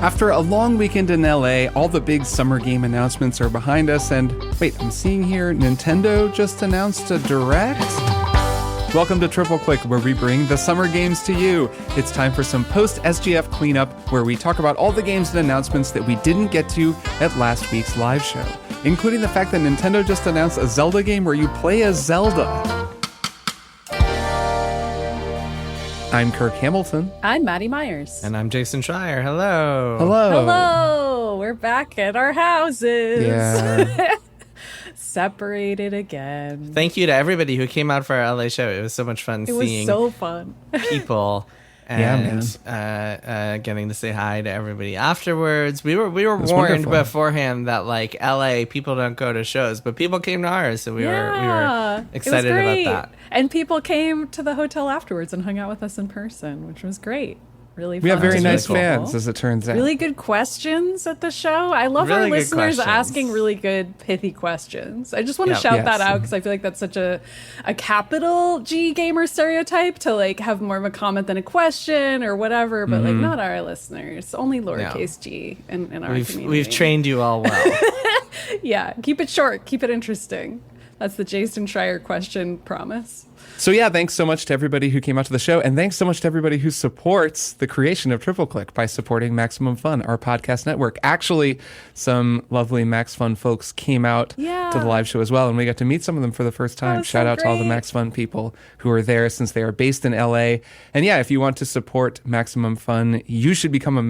After a long weekend in LA, all the big summer game announcements are behind us, and wait, I'm seeing here Nintendo just announced a Direct? Welcome to Triple Click, where we bring the summer games to you. It's time for some post-SGF cleanup, where we talk about all the games and announcements that we didn't get to at last week's live show, including the fact that Nintendo just announced a Zelda game where you play as Zelda. I'm Kirk Hamilton. I'm Maddy Myers. And I'm Jason Schreier. Hello. Hello. We're back at our houses. Yeah. Separated again. Thank you to everybody who came out for our LA show. It was so much fun seeing so fun. people and getting to say hi to everybody afterwards. We were warned wonderful. beforehand that like LA people don't go to shows, but people came to ours, so we were excited about that. And people came to the hotel afterwards and hung out with us in person, which was great. Really fun. We have very nice Really cool. fans, as it turns out. Really good questions at the show. I love Really our good listeners questions. asking really good, pithy questions. I just want to Yep. shout Yes. that out because I feel like that's such a capital G gamer stereotype to like have more of a comment than a question or whatever, but like not our listeners. Only lowercase g in our community. We've trained you all well. Yeah, keep it short, keep it interesting. That's the Jason Schreier question promise. So yeah, thanks so much to everybody who came out to the show, and thanks so much to everybody who supports the creation of Triple Click by supporting Maximum Fun, our podcast network. Actually, some lovely Max Fun folks came out to the live show as well, and we got to meet some of them for the first time. Shout out to all the Max Fun people who are there, since they are based in LA. And yeah, if you want to support Maximum Fun, you should become a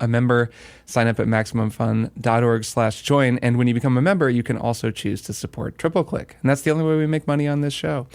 member. Sign up at MaximumFun.org/join. And when you become a member, you can also choose to support Triple Click. And that's the only way we make money on this show.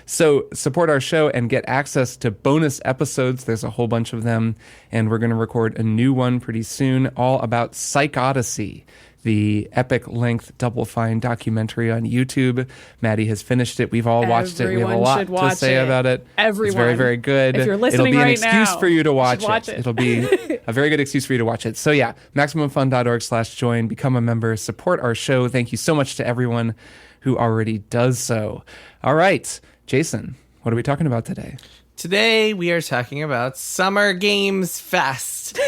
So support our show and get access to bonus episodes. There's a whole bunch of them. And we're going to record a new one pretty soon, all about Psych Odyssey, the epic length Double Fine documentary on YouTube. Maddy has finished it. We've all watched it. We have a lot to say about it. Everyone. It's very, very good. If you're listening It'll be an right excuse now, for you to watch watch it. it. It'll be a very good excuse for you to watch it. So yeah, MaximumFun.org/join. Become a member. Support our show. Thank you so much to everyone who already does so. All right, Jason, what are we talking about today? Today, we are talking about Summer Games Fest.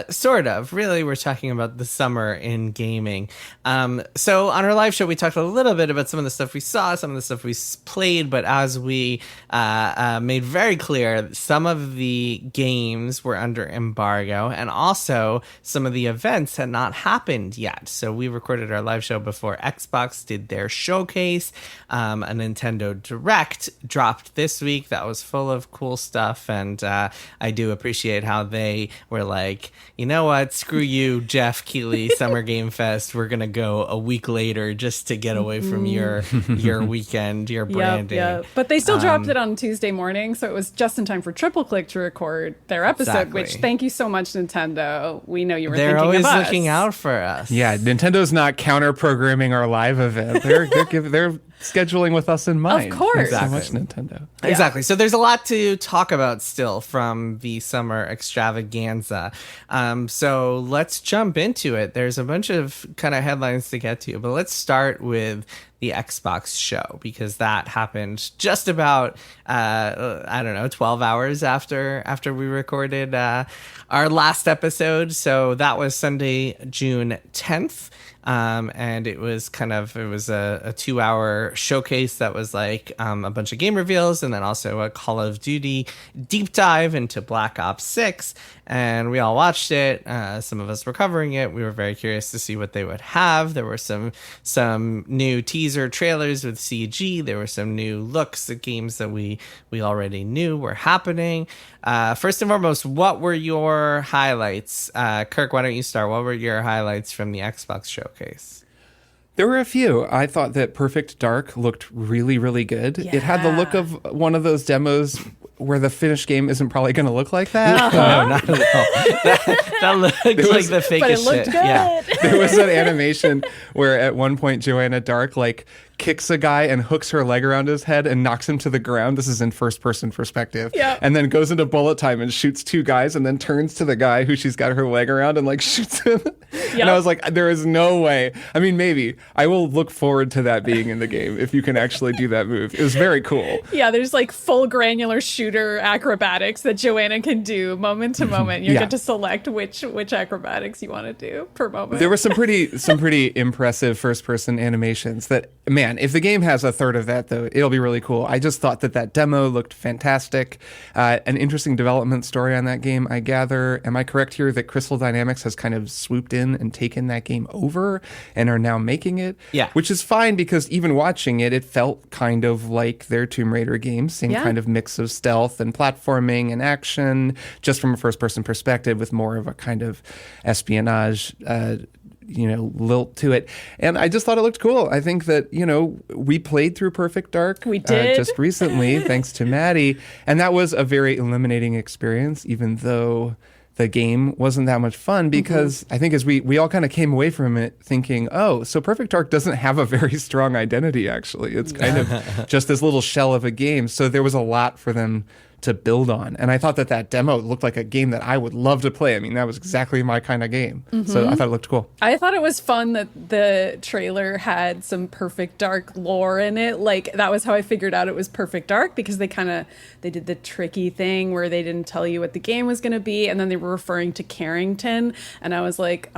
Sort of. Really, we're talking about the summer in gaming. So on our live show, we talked a little bit about some of the stuff we saw, some of the stuff we played, but as we made very clear, some of the games were under embargo, and also some of the events had not happened yet. So we recorded our live show before Xbox did their showcase. A Nintendo Direct dropped this week that was full of cool stuff, and I do appreciate how they were like, you know what, screw you, Jeff Keighley, Summer Game Fest, we're gonna go a week later just to get away from your weekend, your branding. Yep. But they still dropped it on Tuesday morning, so it was just in time for Triple Click to record their episode, Exactly. which thank you so much, Nintendo. We know you were They're thinking always of us. looking out for us. Yeah, Nintendo's not counter-programming our live event. They're scheduling with us in mind. Of course. Thanks so much, Nintendo. Exactly. So there's a lot to talk about still from the summer extravaganza. So let's jump into it. There's a bunch of kind of headlines to get to, but let's start with the Xbox show, because that happened just about 12 hours after we recorded our last episode. So that was Sunday, June 10th. And it was a 2-hour showcase that was like a bunch of game reveals, and then also a Call of Duty deep dive into Black Ops 6. And we all watched it. Some of us were covering it. We were very curious to see what they would have. There were some new teaser trailers with CG. There were some new looks at games that we already knew were happening. First and foremost, what were your highlights? Kirk, why don't you start? What were your highlights from the Xbox showcase? There were a few. I thought that Perfect Dark looked really, really good. Yeah. It had the look of one of those demos where the finished game isn't probably going to look like that. No, not at all. That looked like the But it fakest looked shit. good. Yeah. There was an animation where at one point Joanna Dark like kicks a guy and hooks her leg around his head and knocks him to the ground. This is in first-person perspective. Yeah. And then goes into bullet time and shoots 2 guys and then turns to the guy who she's got her leg around and like shoots him. And I was like, there is no way. I mean, maybe. I will look forward to that being in the game if you can actually do that move. It was very cool. Yeah, there's like full granular shooter acrobatics that Joanna can do moment to moment. You get to select which acrobatics you want to do per moment. There were some pretty impressive first-person animations that, man, if the game has a third of that, though, it'll be really cool. I just thought that demo looked fantastic. An interesting development story on that game, I gather. Am I correct here that Crystal Dynamics has kind of swooped in and taken that game over and are now making it? Yeah. Which is fine, because even watching it, it felt kind of like their Tomb Raider games, same kind of mix of stealth and platforming and action, just from a first-person perspective with more of a kind of espionage lilt to it. And I just thought it looked cool. I think that, we played through Perfect Dark. We did. Just recently, thanks to Maddy. And that was a very illuminating experience, even though the game wasn't that much fun, because I think as we all kind of came away from it thinking, oh, so Perfect Dark doesn't have a very strong identity, actually. It's kind of just this little shell of a game. So there was a lot for them to build on. And I thought that demo looked like a game that I would love to play. I mean, that was exactly my kind of game. So I thought it looked cool. I thought it was fun that the trailer had some Perfect Dark lore in it. Like, that was how I figured out it was Perfect Dark, because they did the tricky thing where they didn't tell you what the game was going to be, and then they were referring to Carrington, and I was like,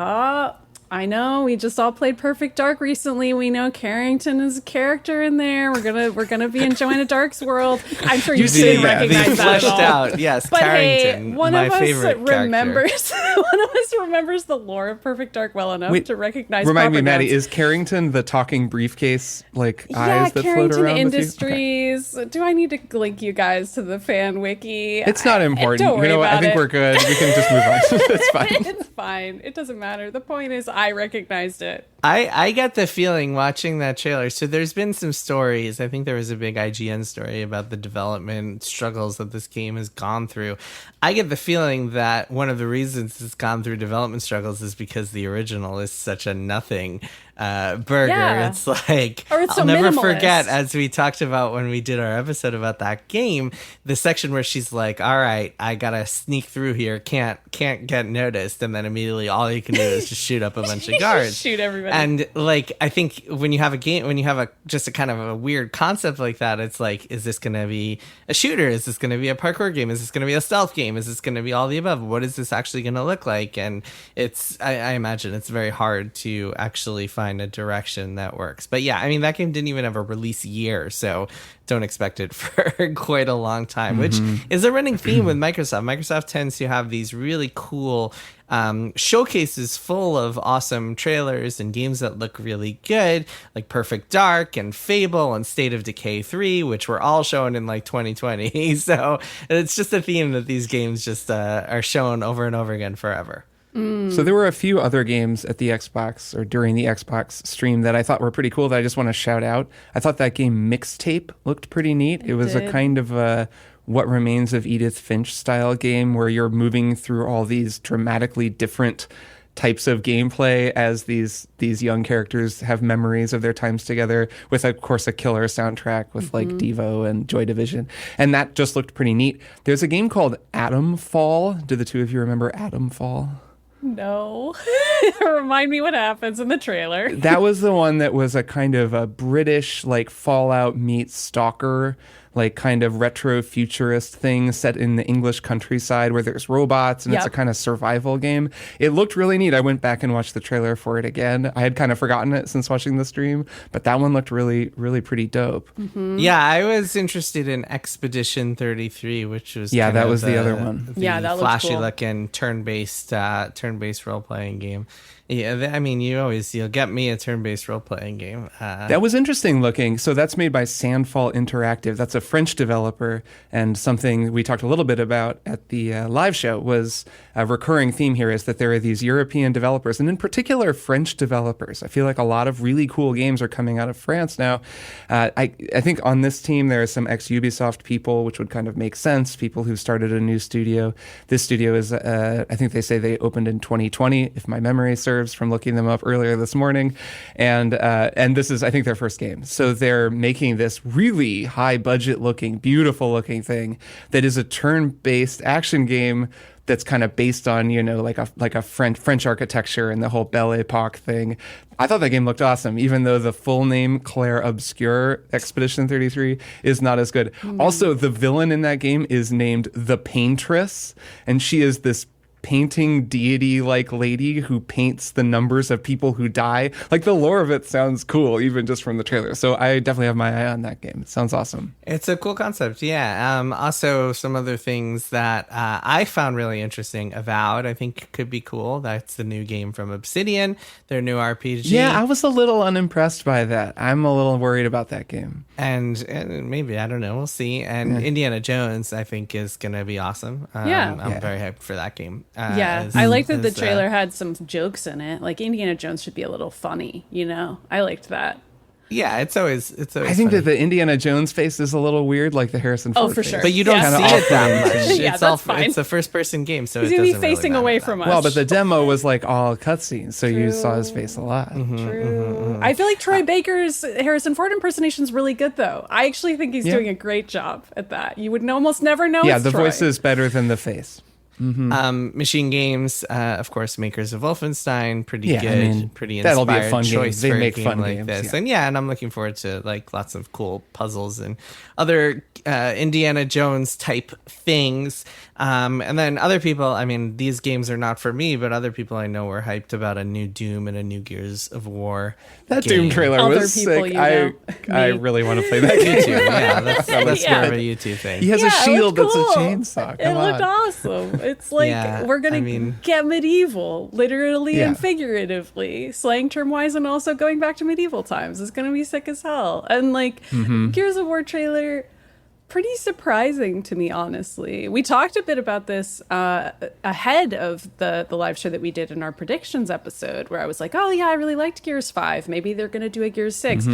I know, we just all played Perfect Dark recently. We know Carrington is a character in there. We're gonna be in Joanna Dark's world. I'm sure you didn't recognize that at all. Out, yes, but Carrington, hey, one my of us favorite remembers. One of us remembers the lore of Perfect Dark well enough to recognize. Remind me, propaganda. Maddy, is Carrington the talking briefcase eyes that float Carrington around Industries. with you? Okay. Do I need to link you guys to the fan wiki? It's not important. Don't worry you know what? about I think it. we're good. We can just move on. It's fine. It's fine. It doesn't matter. The point is, I recognized it. I get the feeling watching that trailer. So there's been some stories. I think there was a big IGN story about the development struggles that this game has gone through. I get the feeling that one of the reasons it's gone through development struggles is because the original is such a nothing burger. Yeah. It's like, or it's I'll so never minimalist. forget, as we talked about when we did our episode about that game, the section where she's like, all right, I gotta sneak through here, can't get noticed, and then immediately all you can do is just shoot up a bunch of guards. Shoot everybody. And like, I think when you have a game, when you have just a kind of a weird concept like that, it's like, is this going to be a shooter? Is this going to be a parkour game? Is this going to be a stealth game? Is this going to be all the above? What is this actually going to look like? And I imagine it's very hard to actually find a direction that works. But yeah, I mean, that game didn't even have a release year, so don't expect it for quite a long time, which is a running theme with Microsoft. Microsoft tends to have these really cool showcases full of awesome trailers and games that look really good, like Perfect Dark and Fable and State of Decay 3, which were all shown in like 2020. So it's just a theme that these games just are shown over and over again forever. So there were a few other games at the Xbox or during the Xbox stream that I thought were pretty cool that I just want to shout out. I thought that game Mixtape looked pretty neat. It was a kind of a What Remains of Edith Finch style game where you're moving through all these dramatically different types of gameplay as these young characters have memories of their times together, with of course a killer soundtrack with like Devo and Joy Division, and that just looked pretty neat. There's a game called Atom Fall. Do the two of you remember Atom Fall? No. Remind me what happens in the trailer. That was the one that was a kind of a British like Fallout meets Stalker, like kind of retro futurist thing set in the English countryside where there's robots and it's a kind of survival game. It looked really neat. I went back and watched the trailer for it again. I had kind of forgotten it since watching the stream, but that one looked really, really pretty dope. Yeah, I was interested in Expedition 33, which was that was the other one. Yeah, that looked flashy cool. looking turn-based role playing game. Yeah, I mean, you'll get me a turn-based role-playing game. That was interesting looking. So that's made by Sandfall Interactive. That's a French developer, and something we talked a little bit about at the live show was a recurring theme here is that there are these European developers, and in particular French developers. I feel like a lot of really cool games are coming out of France now. I think on this team there are some ex-Ubisoft people, which would kind of make sense, people who started a new studio. This studio is, I think they say they opened in 2020, if my memory serves from looking them up earlier this morning. And this is, I think, their first game. So they're making this really high budget looking, beautiful looking thing that is a turn-based action game that's kind of based on, like a French architecture and the whole Belle Epoque thing. I thought that game looked awesome, even though the full name, Claire Obscure Expedition 33, is not as good. Also, the villain in that game is named the Paintress, and she is this painting deity-like lady who paints the numbers of people who die. Like, the lore of it sounds cool, even just from the trailer. So I definitely have my eye on that game. It sounds awesome. It's a cool concept, yeah. Also, some other things that I found really interesting. Avowed, I think, could be cool. That's the new game from Obsidian, their new RPG. Yeah, I was a little unimpressed by that. I'm a little worried about that game. And maybe, I don't know, we'll see. And Indiana Jones, I think, is going to be awesome. I'm very hyped for that game. I like that the trailer had some jokes in it. Like, Indiana Jones should be a little funny, I liked that. Yeah, it's always I think funny. that the Indiana Jones face is a little weird, like the Harrison Ford for face. sure. But you don't see it that much. Yeah, that's fine. It's a first-person game, so He's it going to doesn't be facing really away matter from us. Well, but the demo was like all cutscenes, so you saw his face a lot. True. I feel like Troy Baker's Harrison Ford impersonation is really good, though. I actually think he's doing a great job at that. You would almost never know it's the Troy. voice is better than the face. Machine Games, of course, makers of Wolfenstein, pretty Yeah, good, I mean, pretty that'll inspired be a fun game. choice They for make a game fun like games, this. yeah. And I'm looking forward to like lots of cool puzzles and other Indiana Jones type things. And then other people, I mean, these games are not for me, but other people I know were hyped about a new Doom and a new Gears of War. That game. Doom trailer Other was people sick. you know. I really want to play that game too. Yeah, that's Yeah. more of a YouTube thing. He has a it shield looked that's a cool. chainsaw. It Come looked on. awesome. It's like Yeah, we're gonna I mean- get medieval, literally Yeah. and figuratively, slang term wise, and also going back to medieval times. It's gonna be sick as hell. And like Gears of War trailer, pretty surprising to me, honestly. We talked a bit about this ahead of the live show that we did in our predictions episode, where I was like, oh yeah, I really liked Gears 5. Maybe they're gonna do a Gears 6.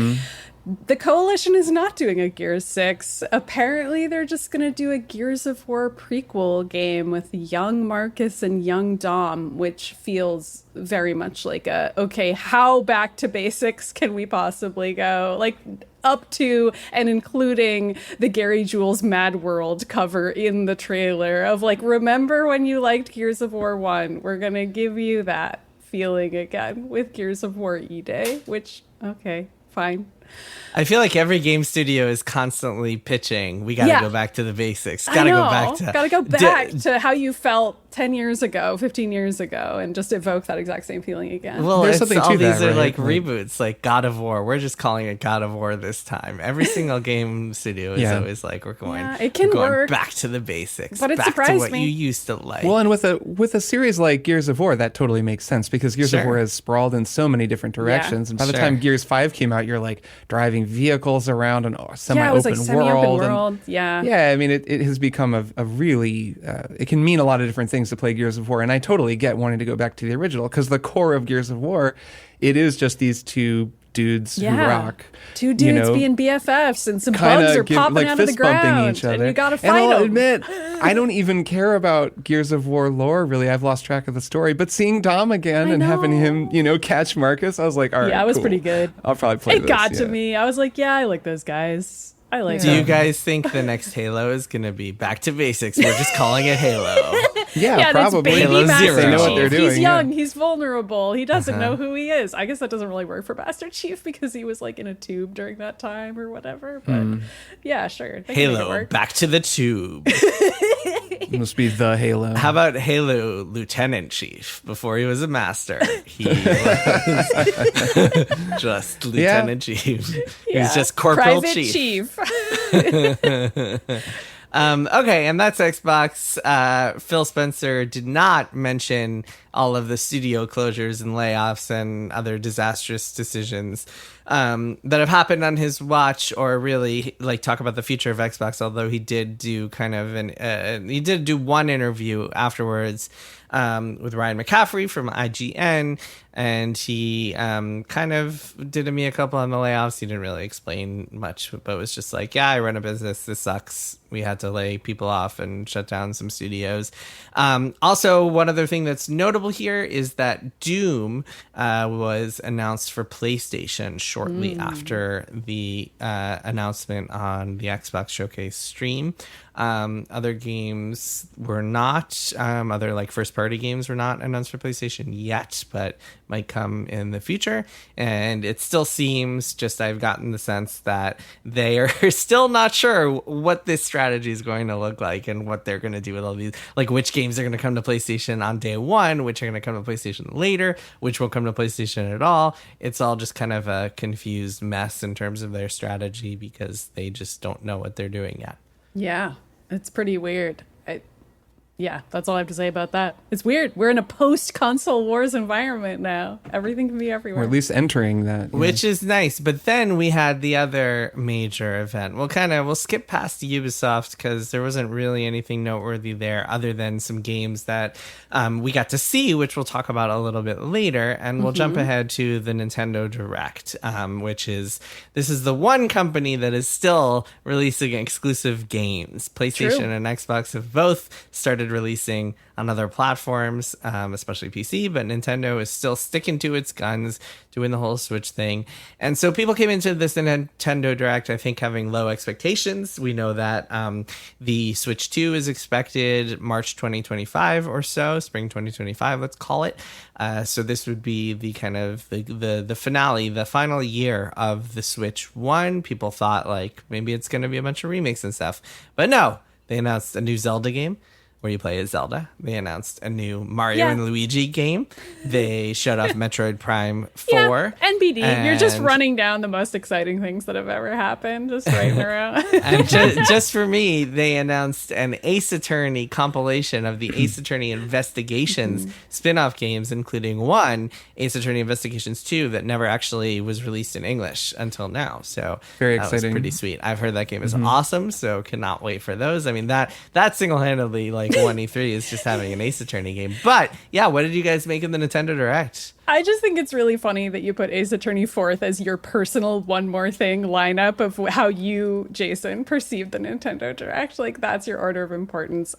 The Coalition is not doing a Gears 6. Apparently, they're just going to do a Gears of War prequel game with young Marcus and young Dom, which feels very much like okay, how back to basics can we possibly go? Like, up to and including the Gary Jules Mad World cover in the trailer of like, remember when you liked Gears of War 1? We're going to give you that feeling again with Gears of War E-Day, which, okay, fine. I feel like every game studio is constantly pitching. We got to go back to the basics. Gotta go back to how you felt 10 years ago, 15 years ago, and just evoke that exact same feeling again. Well, There's it's, something all to these that, are right? like reboots, like God of War. We're just calling it God of War this time. Every single game studio is always like, we're going work. back to the basics, But it back to surprised what me. you used to like. Well, and with a series like Gears of War, that totally makes sense because Gears of Sure. War has sprawled in so many different directions. And by the Sure. time Gears 5 came out, you're like driving vehicles around an it was semi-open like semi-open world. world. Yeah. Yeah, I mean, it has become a really, it can mean a lot of different things to play Gears of War. And I totally get wanting to go back to the original because the core of Gears of War, it is just these two dudes who rock. Two dudes being BFFs and some Kinda bugs are popping out of the fist bumping ground. each other. And you gotta And fight I'll them. admit, I don't even care about Gears of War lore, really. I've lost track of the story. But seeing Dom again and having him, catch Marcus, I was like, all right, Yeah, it was cool. pretty good. I'll probably play It this. got to me. I was like, yeah, I like those guys. I like Do them. you guys think the next Halo is going to be back to basics? We're just calling it Halo. Yeah, Yeah, that's probably. baby Halo Master Zero. They know what Chief. they're doing, He's yeah. young. He's vulnerable. He doesn't know who he is. I guess that doesn't really work for Master Chief because he was like in a tube during that time or whatever. But yeah, sure. They can make it Halo, work. back to the tube. It must be the Halo. How about Halo Lieutenant Chief? Before he was a master, he was just Lieutenant Chief. He was just Corporal Private Chief. Chief. Okay, and that's Xbox. Phil Spencer did not mention all of the studio closures and layoffs and other disastrous decisions that have happened on his watch, or really like talk about the future of Xbox. Although he did do he did do one interview afterwards with Ryan McCaffrey from IGN, and he kind of did a couple on the layoffs. He didn't really explain much, but was just like, yeah, I run a business. This sucks. We had to lay people off and shut down some studios. Also, one other thing that's notable here is that Doom was announced for PlayStation shortly after the announcement on the Xbox Showcase stream. Other games were not, other like first party games were not announced for PlayStation yet, but might come in the future. And it still seems, just I've gotten the sense that they are still not sure what this strategy is going to look like and what they're going to do with all these, like which games are going to come to PlayStation on day one, which are going to come to PlayStation later, which will come to PlayStation at all. It's all just kind of a confused mess in terms of their strategy because they just don't know what they're doing yet. Yeah, it's pretty weird. Yeah, that's all I have to say about that. It's weird. We're in a post-console wars environment now. Everything can be everywhere. Or at least entering that. Yeah. Which is nice. But then we had the other major event. We'll skip past Ubisoft because there wasn't really anything noteworthy there other than some games that we got to see, which we'll talk about a little bit later. And we'll jump ahead to the Nintendo Direct, this is the one company that is still releasing exclusive games. PlayStation and Xbox have both started releasing on other platforms, especially PC, but Nintendo is still sticking to its guns, doing the whole Switch thing. And so people came into this Nintendo Direct, I think, having low expectations. We know that the Switch 2 is expected March 2025 or so, spring 2025, let's call it. So this would be the kind of the finale, the final year of the Switch 1. People thought like maybe it's going to be a bunch of remakes and stuff, but no, they announced a new Zelda game where you play as Zelda. They announced a new Mario and Luigi game. They showed off Metroid Prime 4. Yeah, NBD. You're just running down the most exciting things that have ever happened, just right in a row. And just for me, they announced an Ace Attorney compilation of the Ace Attorney Investigations spin-off games, including one, Ace Attorney Investigations 2, that never actually was released in English until now. So very that exciting. Was pretty sweet. I've heard that game is awesome, so cannot wait for those. I mean, that single-handedly, like, one E3 is just having an Ace Attorney game. But yeah, what did you guys make of the Nintendo Direct? I just think it's really funny that you put Ace Attorney 4th as your personal one more thing lineup of how you, Jason, perceive the Nintendo Direct. Like, that's your order of importance.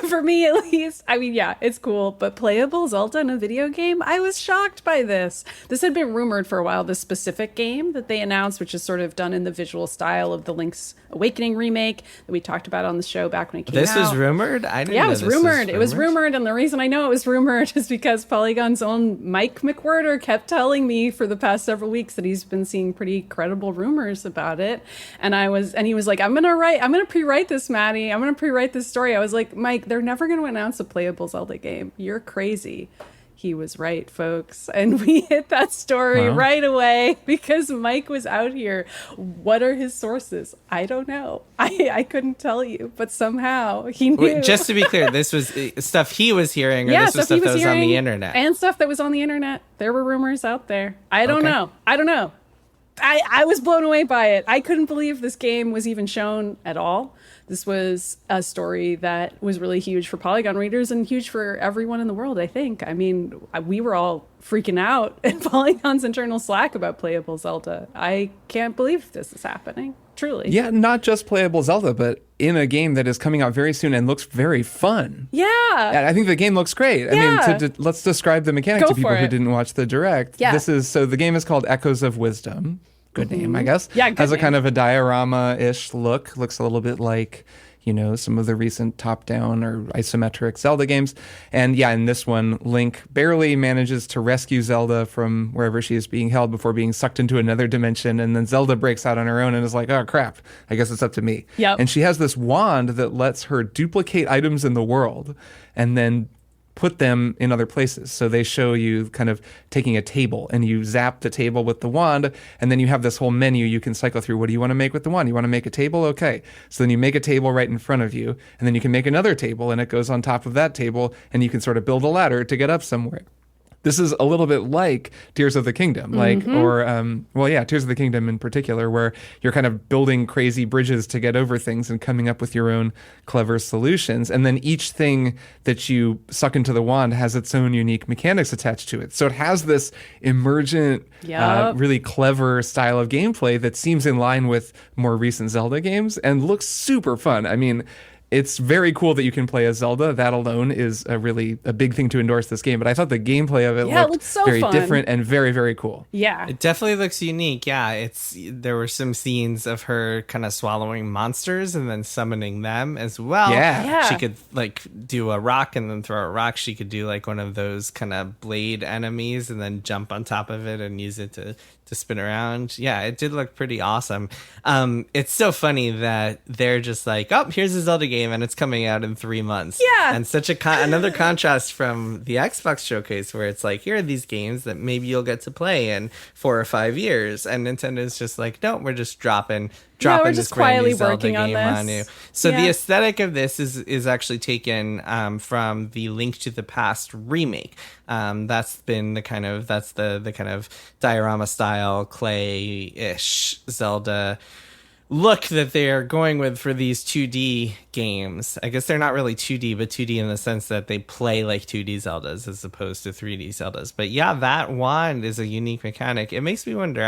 For me at least, I mean, yeah, it's cool, but playable Zelda in a video game? I was shocked by this. This had been rumored for a while, this specific game that they announced, which is sort of done in the visual style of the Link's Awakening remake that we talked about on the show back when it came out. This was rumored? I didn't know it was rumored. It was rumored, and the reason I know it was rumored is because Polygon's own Mike McWhirter kept telling me for the past several weeks that he's been seeing pretty credible rumors about it. And he was like, I'm gonna pre-write this, Maddy. I'm gonna pre-write this story. I was like, Mike, they're never gonna announce a playable Zelda game. You're crazy. He was right, folks. And we hit that story right away because Mike was out here. What are his sources? I don't know. I couldn't tell you, but somehow he knew. Wait, just to be clear, this was stuff he was hearing, or this was stuff that was on the internet? And stuff that was on the internet. There were rumors out there. I don't know. I was blown away by it. I couldn't believe this game was even shown at all. This was a story that was really huge for Polygon readers and huge for everyone in the world, I think. I mean, we were all freaking out in Polygon's internal Slack about playable Zelda. I can't believe this is happening, truly. Yeah, not just playable Zelda, but in a game that is coming out very soon and looks very fun. Yeah. I think the game looks great. Yeah. I mean, let's describe the mechanic to people who didn't watch the Direct. Yeah. So the game is called Echoes of Wisdom. Good name, I guess. Yeah, good Has a name. kind of a diorama-ish look. Looks a little bit like, some of the recent top-down or isometric Zelda games. And yeah, in this one, Link barely manages to rescue Zelda from wherever she is being held before being sucked into another dimension. And then Zelda breaks out on her own and is like, oh, crap, I guess it's up to me. Yep. And she has this wand that lets her duplicate items in the world and then put them in other places. So they show you kind of taking a table, and you zap the table with the wand, and then you have this whole menu you can cycle through. What do you want to make with the wand? You want to make a table? Okay. So then you make a table right in front of you, and then you can make another table, and it goes on top of that table, and you can sort of build a ladder to get up somewhere. This is a little bit like Tears of the Kingdom, Tears of the Kingdom in particular, where you're kind of building crazy bridges to get over things and coming up with your own clever solutions. And then each thing that you suck into the wand has its own unique mechanics attached to it. So it has this emergent, really clever style of gameplay that seems in line with more recent Zelda games and looks super fun. I mean, it's very cool that you can play as Zelda. That alone is a big thing to endorse this game. But I thought the gameplay of it looked so very fun. different and very, very cool. Yeah. It definitely looks unique. Yeah, there were some scenes of her kind of swallowing monsters and then summoning them as well. Yeah. She could like do a rock and then throw a rock. She could do like one of those kind of blade enemies and then jump on top of it and use it to spin around. Yeah, it did look pretty awesome. It's so funny that they're just like, oh, here's a Zelda game and it's coming out in 3 months. Yeah. And such another contrast from the Xbox showcase where it's like, here are these games that maybe you'll get to play in 4 or 5 years. And Nintendo's just like, no, we're just dropping we're this just brand quietly new Zelda working on game this. on you. So the aesthetic of this is actually taken from the Link to the Past remake. That's been the kind of diorama style clay-ish Zelda look that they're going with for these 2D games. I guess they're not really 2D, but 2D in the sense that they play like 2D Zeldas as opposed to 3D Zeldas. But yeah, that wand is a unique mechanic. It makes me wonder.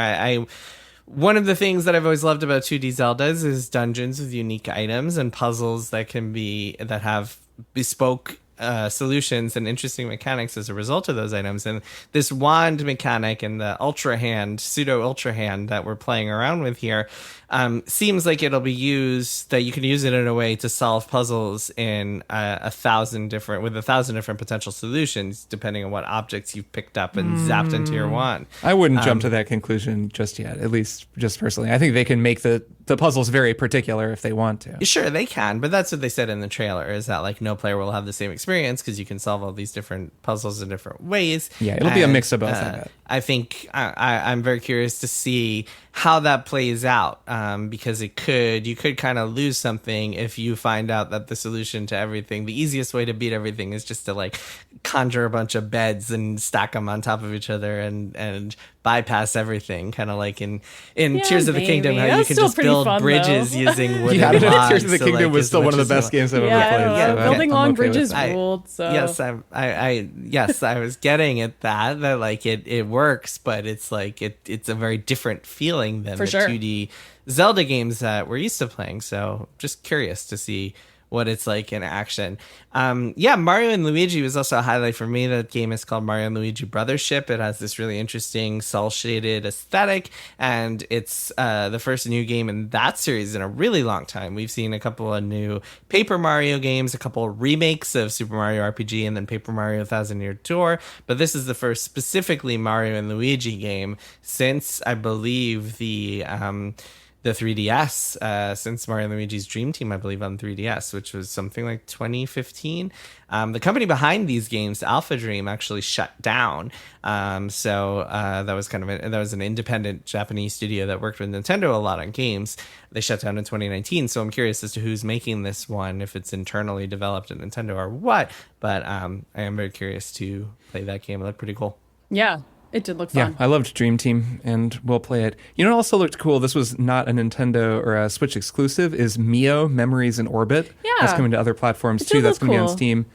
One of the things that I've always loved about 2D Zeldas is dungeons with unique items and puzzles that have bespoke solutions and interesting mechanics as a result of those items. And this wand mechanic and the pseudo ultra hand that we're playing around with here seems like it'll be used, that you can use it in a way to solve puzzles in 1,000 different potential solutions, depending on what objects you've picked up and zapped into your wand. I wouldn't jump to that conclusion just yet, at least just personally. I think they can make the puzzles very particular if they want to. Sure, they can, but that's what they said in the trailer, is that like no player will have the same experience because you can solve all these different puzzles in different ways. Yeah, it'll be a mix of both. I think I'm very curious to see how that plays out, because you could kind of lose something if you find out that the solution to everything, the easiest way to beat everything is just to like conjure a bunch of beds and stack them on top of each other and bypass everything, kind of like in Tears of the Kingdom, how you can just build bridges using wooden logs. Tears of the Kingdom was still one of the best games I've ever played. Yeah, building long bridges ruled. So Yes, I was getting at that like it works, but it's like it's a very different feeling than the 2D Zelda games that we're used to playing. So just curious to see what it's like in action. Mario and Luigi was also a highlight for me. The game is called Mario and Luigi Brothership. It has this really interesting cel-shaded aesthetic, and it's the first new game in that series in a really long time. We've seen a couple of new Paper Mario games, a couple of remakes of Super Mario RPG, and then Paper Mario Thousand Year Door. But this is the first specifically Mario and Luigi game since, I believe, the 3DS, since Mario and Luigi's Dream Team, I believe, on 3DS, which was something like 2015. The company behind these games, Alpha Dream, actually shut down. So that was that was an independent Japanese studio that worked with Nintendo a lot on games. They shut down in 2019. So I'm curious as to who's making this one, if it's internally developed at Nintendo or what. But I am very curious to play that game. It looked pretty cool. Yeah. It did look fun. Yeah, I loved Dream Team, and we'll play it. You know what also looked cool? This was not a Nintendo or a Switch exclusive, is Mio, Memories in Orbit. Yeah. That's coming to other platforms, too. That's going to be on Steam.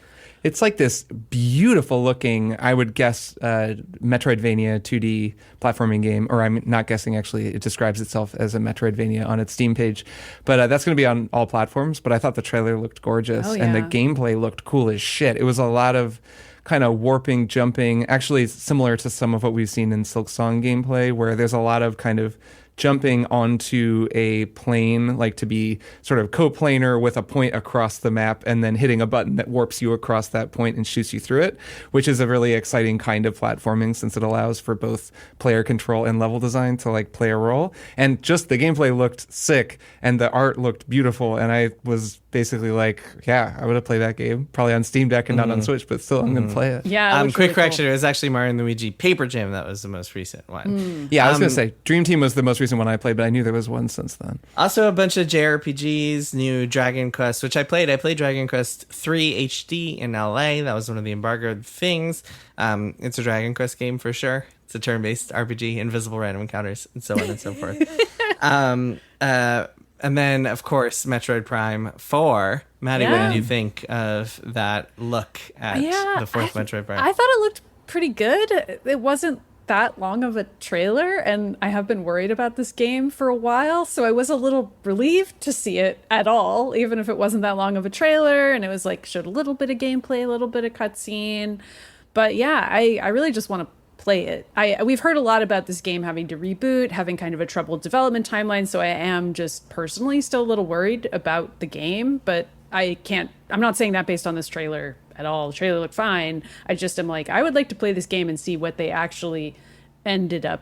It's like this beautiful looking, I would guess, Metroidvania 2D platforming game, or I'm not guessing, actually. It describes itself as a Metroidvania on its Steam page. But that's going to be on all platforms. But I thought the trailer looked gorgeous, and the gameplay looked cool as shit. It was a lot of kind of warping, jumping, actually similar to some of what we've seen in Silk Song gameplay, where there's a lot of kind of jumping onto a plane, like to be sort of coplanar with a point across the map, and then hitting a button that warps you across that point and shoots you through it, which is a really exciting kind of platforming since it allows for both player control and level design to like play a role. And just the gameplay looked sick and the art looked beautiful, and I was basically like, yeah, I would have played that game probably on Steam Deck and not on Switch, but still I'm gonna play it. Yeah. Quick correction, it was actually Mario and Luigi Paper Jam that was the most recent one. Yeah, I was gonna say Dream Team was the most recent one I played, but I knew there was one since then. Also a bunch of JRPGs, new Dragon Quest, which I played. I played Dragon Quest 3 HD in LA. That was one of the embargoed things. It's a Dragon Quest game for sure. It's a turn-based RPG, invisible random encounters, and so on and so forth. And then, of course, Metroid Prime 4. Maddie, what did you think of that look at the fourth Metroid Prime? I thought it looked pretty good. It wasn't that long of a trailer, and I have been worried about this game for a while, so I was a little relieved to see it at all, even if it wasn't that long of a trailer, and it was like showed a little bit of gameplay, a little bit of cutscene. But yeah, I really just want to play it. We've heard a lot about this game having to reboot, having kind of a troubled development timeline, so I am just personally still a little worried about the game, but I'm not saying that based on this trailer at all. The trailer looked fine. I just am like, I would like to play this game and see what they actually ended up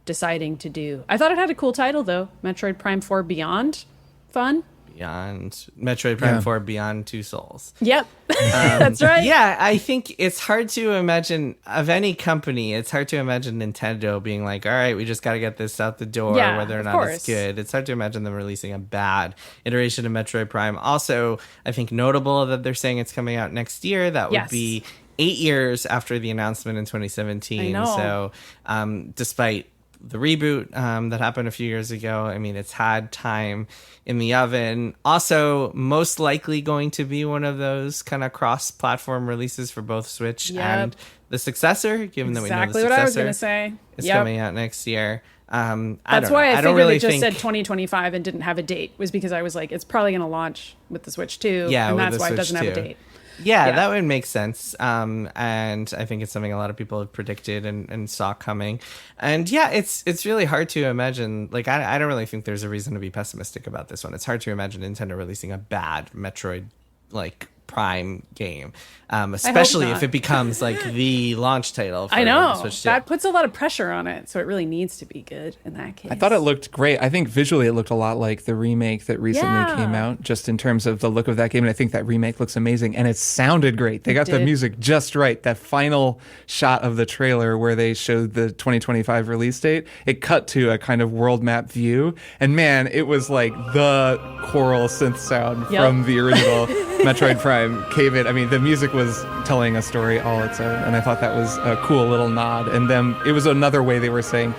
deciding to do. I thought it had a cool title though, Metroid Prime 4 Beyond. Fun. Beyond Metroid Prime 4 Beyond Two Souls. Yep. That's right. Yeah, I think it's hard to imagine of any company. It's hard to imagine Nintendo being like, all right, we just got to get this out the door, whether or not it's good. It's hard to imagine them releasing a bad iteration of Metroid Prime. Also, I think notable that they're saying it's coming out next year. That would be 8 years after the announcement in 2017. I know. So despite the reboot that happened a few years ago, I mean, it's had time in the oven. Also, most likely going to be one of those kind of cross-platform releases for both Switch and the successor, given that we know the successor what I was going to say. is coming out next year. That's why I figured they just said 2025 and didn't have a date, was because I was like, it's probably going to launch with the Switch too, and that's why it doesn't have a date. Yeah, that would make sense. And I think it's something a lot of people have predicted and saw coming. And yeah, it's really hard to imagine. Like, I don't really think there's a reason to be pessimistic about this one. It's hard to imagine Nintendo releasing a bad Metroid, like, Prime game, especially if it becomes like the launch title for the Switch 2. That puts a lot of pressure on it, so it really needs to be good in that case. I thought it looked great. I think visually it looked a lot like the remake that recently came out, just in terms of the look of that game, and I think that remake looks amazing, and it sounded great. They got the music just right. That final shot of the trailer where they showed the 2025 release date, it cut to a kind of world map view, and man, it was like the choral synth sound from the original Metroid Prime came in. I mean, the music was telling a story all its own, and I thought that was a cool little nod. And then it was another way they were saying,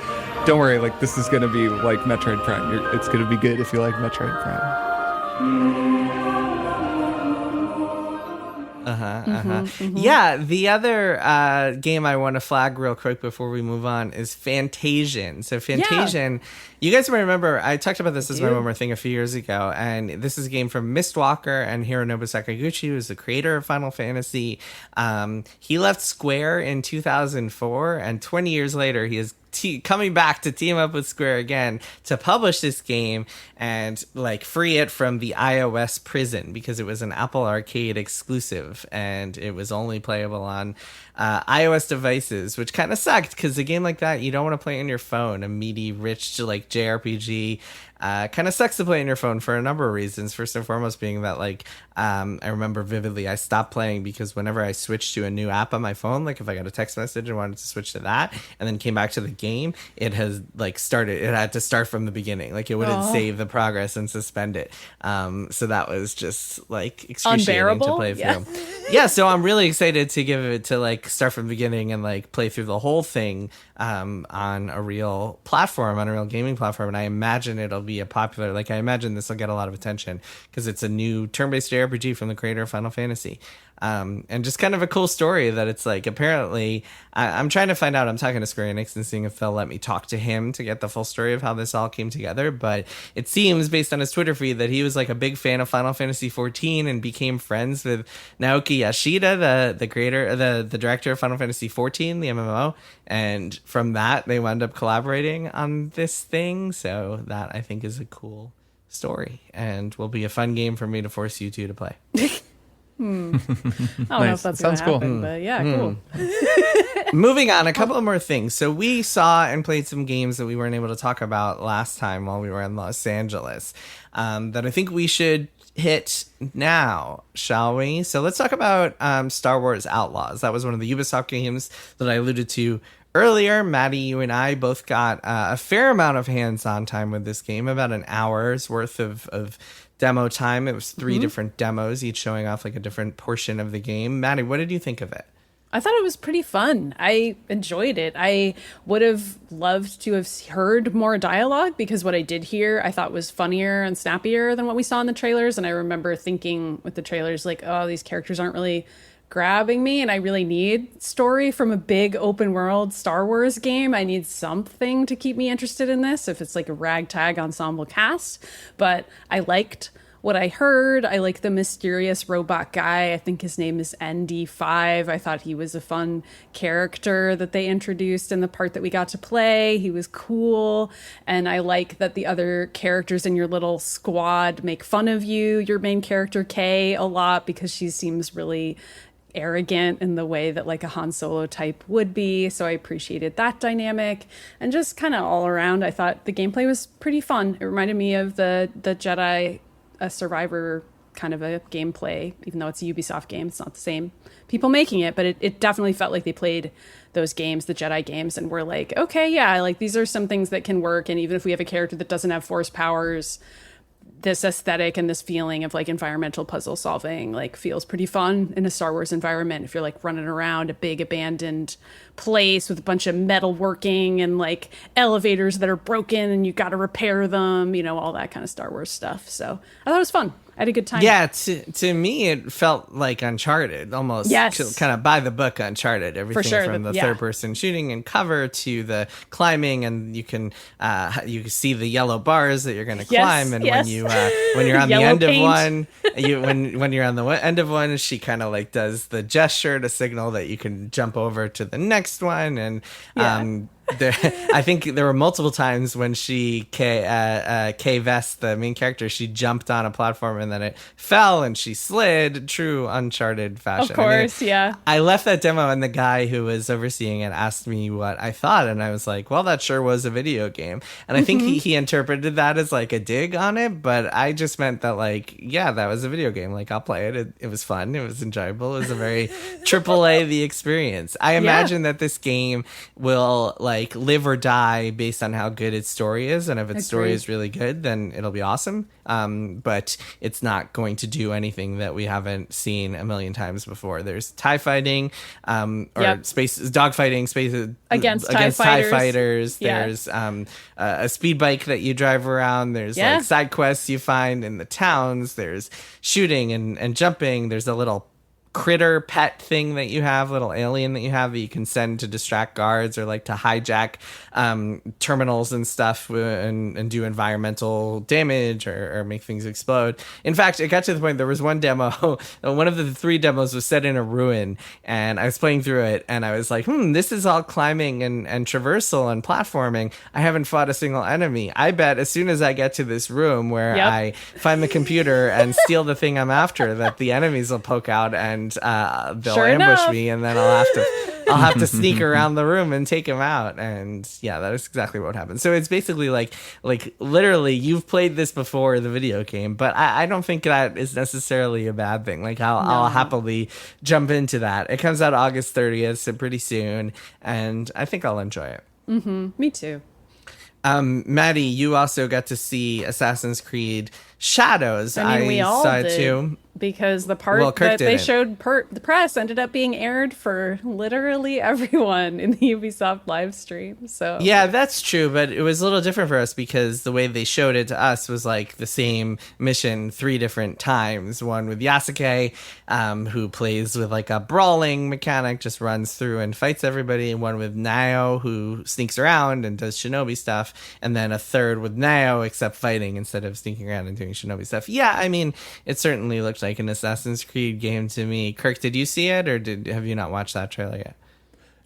don't worry, like, this is going to be like Metroid Prime. It's going to be good if you like Metroid Prime. Yeah, the other game I want to flag real quick before we move on is Fantasian. So Fantasian, you guys might remember, I talked about this as my one more thing a few years ago, and this is a game from Mistwalker and Hironobu Sakaguchi, who's the creator of Final Fantasy. He left Square in 2004, and 20 years later, he is coming back to team up with Square again to publish this game and like free it from the iOS prison, because it was an Apple Arcade exclusive and it was only playable on iOS devices, which kind of sucked, because a game like that you don't want to play on your phone. A meaty, rich, like JRPG kind of sucks to play on your phone for a number of reasons. First and foremost being that, like, I remember vividly I stopped playing because whenever I switched to a new app on my phone, like if I got a text message and wanted to switch to that and then came back to the game, it had to start from the beginning. Like, it wouldn't save the progress and suspend it. So that was just like excruciating unbearable to play through. Yeah, so I'm really excited to give it to like start from the beginning and like play through the whole thing on a real platform, on a real gaming platform. And I imagine it'll be a popular, like, I imagine this will get a lot of attention because it's a new turn-based JRPG from the creator of Final Fantasy. And just kind of a cool story that it's like, apparently, I'm trying to find out, I'm talking to Square Enix and seeing if they'll let me talk to him to get the full story of how this all came together. But it seems, based on his Twitter feed, that he was like a big fan of Final Fantasy XIV and became friends with Naoki Yoshida, the creator, the director of Final Fantasy XIV, the MMO, and from that, they wound up collaborating on this thing. So that I think is a cool story and will be a fun game for me to force you two to play. I don't know if that's going to happen, but yeah, cool. Moving on, a couple of more things. So we saw and played some games that we weren't able to talk about last time while we were in Los Angeles that I think we should hit now, shall we? So let's talk about Star Wars Outlaws. That was one of the Ubisoft games that I alluded to earlier. Maddy, you and I both got a fair amount of hands-on time with this game, about an hour's worth of demo time. It was 3 different demos, each showing off like a different portion of the game. Maddy, what did you think of it? I thought it was pretty fun. I enjoyed it. I would have loved to have heard more dialogue because what I did hear I thought was funnier and snappier than what we saw in the trailers. And I remember thinking with the trailers, like, oh, these characters aren't really grabbing me and I really need story from a big open world Star Wars game. I need something to keep me interested in this if it's like a ragtag ensemble cast. But I liked what I heard. I like the mysterious robot guy. I think his name is ND5. I thought he was a fun character that they introduced in the part that we got to play. He was cool. And I like that the other characters in your little squad make fun of you, your main character Kay, a lot because she seems really arrogant in the way that like a Han Solo type would be. So I appreciated that dynamic. And just kind of all around, I thought the gameplay was pretty fun. It reminded me of the Jedi a Survivor kind of a gameplay, even though it's a Ubisoft game. It's not the same people making it, but it definitely felt like they played those games, the Jedi games, and we're like, okay, yeah, like these are some things that can work. And even if we have a character that doesn't have force powers, this aesthetic and this feeling of like environmental puzzle solving like feels pretty fun in a Star Wars environment. If you're like running around a big abandoned place with a bunch of metal working and like elevators that are broken and you got to repair them, you know, all that kind of Star Wars stuff. So I thought it was fun. I had a good time. Yeah, to me, it felt like Uncharted, almost kind of by the book Uncharted. Everything from the third-person shooting and cover to the climbing, and you can see the yellow bars that you're going to climb. And when you're on the end of one, when you're on the end of one, she kind of like does the gesture to signal that you can jump over to the next one, and I think there were multiple times when Kay Vest, the main character, she jumped on a platform and then it fell and she slid, true Uncharted fashion. Of course, I left that demo and the guy who was overseeing it asked me what I thought, and I was like, well, that sure was a video game. And I think he interpreted that as like a dig on it, but I just meant that like, yeah, that was a video game. Like, I'll play it. It was fun. It was enjoyable. It was a very AAA the experience. I imagine that this game will like live or die based on how good its story is, and if its story is really good, then it'll be awesome. But it's not going to do anything that we haven't seen a million times before. There's TIE fighting, space dogfighting, space against TIE fighters. There's a speed bike that you drive around. There's like side quests you find in the towns. There's shooting and jumping. There's a little critter pet thing that you have, little alien that you have that you can send to distract guards or like to hijack terminals and stuff and do environmental damage or make things explode. In fact, it got to the point there was one demo, one of the 3 demos was set in a ruin, and I was playing through it and I was like, this is all climbing and traversal and platforming. I haven't fought a single enemy. I bet as soon as I get to this room where I find the computer and steal the thing I'm after, that the enemies will poke out and they'll ambush me, and then I'll have to sneak around the room and take him out. And yeah, that is exactly what happened. So it's basically like literally you've played this before, the video game, but I don't think that is necessarily a bad thing. Like I'll happily jump into that. It comes out August 30th, so pretty soon, and I think I'll enjoy it. Me too. Maddy, you also got to see Assassin's Creed Shadows. I mean, we all saw did, too. because the part that they showed the press ended up being aired for literally everyone in the Ubisoft live stream. So yeah, that's true, but it was a little different for us because the way they showed it to us was like the same mission 3 different times. One with Yasuke, who plays with like a brawling mechanic, just runs through and fights everybody, and one with Nao, who sneaks around and does shinobi stuff, and then a third with Nao, except fighting instead of sneaking around and doing shinobi stuff. Yeah, I mean, it certainly looked like an Assassin's Creed game to me. Kirk, did you see it, or have you not watched that trailer yet?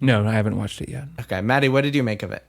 No, I haven't watched it yet. Okay, Maddy, what did you make of it?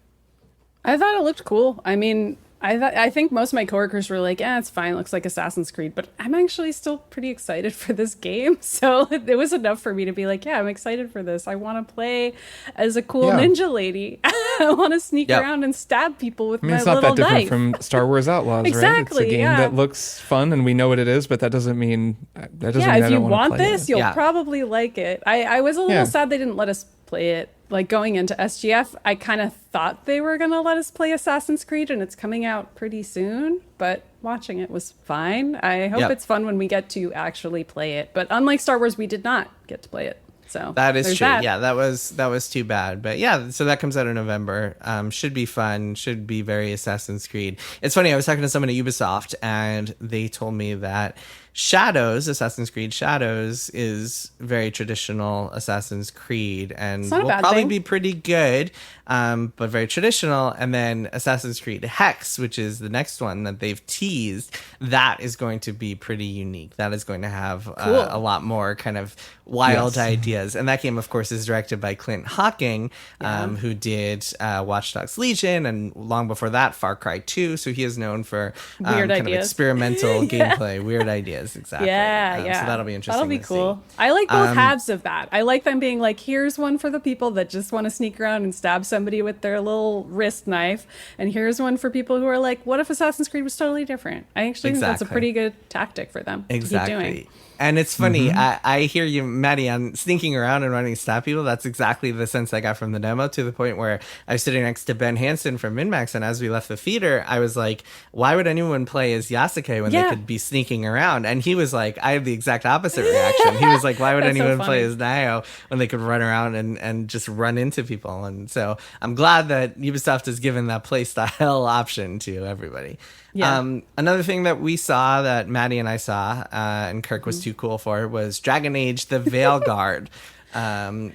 I thought it looked cool. I mean, I think most of my coworkers were like, it's fine, looks like Assassin's Creed, but I'm actually still pretty excited for this game. So it was enough for me to be like, yeah, I'm excited for this. I want to play as a cool ninja lady. I want to sneak around and stab people with my little knife. It's not that different from Star Wars Outlaws, exactly, right? It's a game that looks fun and we know what it is, but that doesn't mean if you want this, you'll probably like it. I was a little sad they didn't let us play it. Like going into SGF, I kind of thought they were going to let us play Assassin's Creed and it's coming out pretty soon, but watching it was fine. I hope it's fun when we get to actually play it. But unlike Star Wars, we did not get to play it. So that is true. Yeah, that was too bad. But yeah, so that comes out in November. Should be fun. Should be very Assassin's Creed. It's funny. I was talking to someone at Ubisoft, and they told me that Assassin's Creed Shadows is very traditional Assassin's Creed, and will probably be pretty good, but very traditional. And then Assassin's Creed Hex, which is the next one that they've teased, that is going to be pretty unique. That is going to have a lot more kind of wild ideas. And that game, of course, is directed by Clint Hocking, who did Watch Dogs Legion, and long before that, Far Cry 2. So he is known for weird kind of experimental gameplay, weird ideas. Exactly. Yeah. So that'll be interesting. That'll be cool. I like both halves of that. I like them being like, here's one for the people that just want to sneak around and stab somebody with their little wrist knife. And here's one for people who are like, what if Assassin's Creed was totally different? I actually think that's a pretty good tactic for them to keep doing. And it's funny, I hear you, Maddy, on sneaking around and running to stab people. That's exactly the sense I got from the demo, to the point where I was sitting next to Ben Hansen from MinMax, and as we left the theater, I was like, why would anyone play as Yasuke when they could be sneaking around? And he was like, I had the exact opposite reaction. He was like, why would anyone play as Nayo when they could run around and just run into people? And so I'm glad that Ubisoft has given that play style option to everybody. Yeah. Another thing that we saw, that Maddy and I saw, and Kirk was too cool for, was Dragon Age: The Veilguard,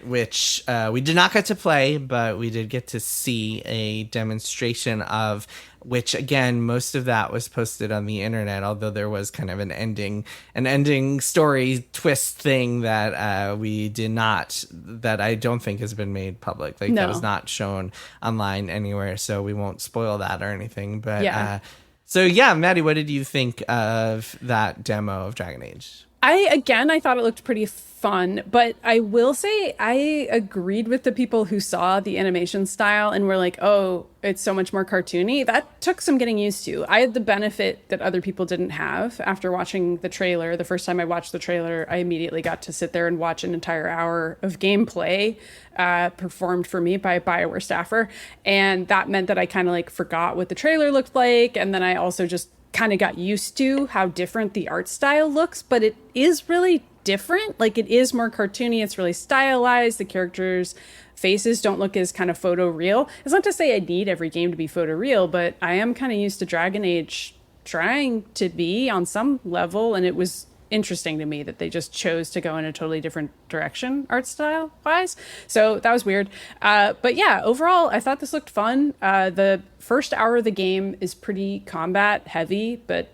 which we did not get to play, but we did get to see a demonstration of, which again, most of that was posted on the internet, although there was kind of an ending story twist thing that we did not, that I don't think has been made public. Like that was not shown online anywhere, so we won't spoil that or anything. But so Maddy, what did you think of that demo of Dragon Age? I thought it looked pretty fun, but I will say I agreed with the people who saw the animation style and were like, oh, it's so much more cartoony. That took some getting used to. I had the benefit that other people didn't have after watching the trailer. The first time I watched the trailer, I immediately got to sit there and watch an entire hour of gameplay performed for me by a BioWare staffer. And that meant that I kind of like forgot what the trailer looked like. And then I also just kind of got used to how different the art style looks, but it is really different. Like it is more cartoony. It's really stylized. The characters' faces don't look as kind of photo real. It's not to say I need every game to be photo real, but I am kind of used to Dragon Age trying to be on some level, and it was interesting to me that they just chose to go in a totally different direction art style wise. So that was weird. But yeah, overall, I thought this looked fun. The first hour of the game is pretty combat heavy, but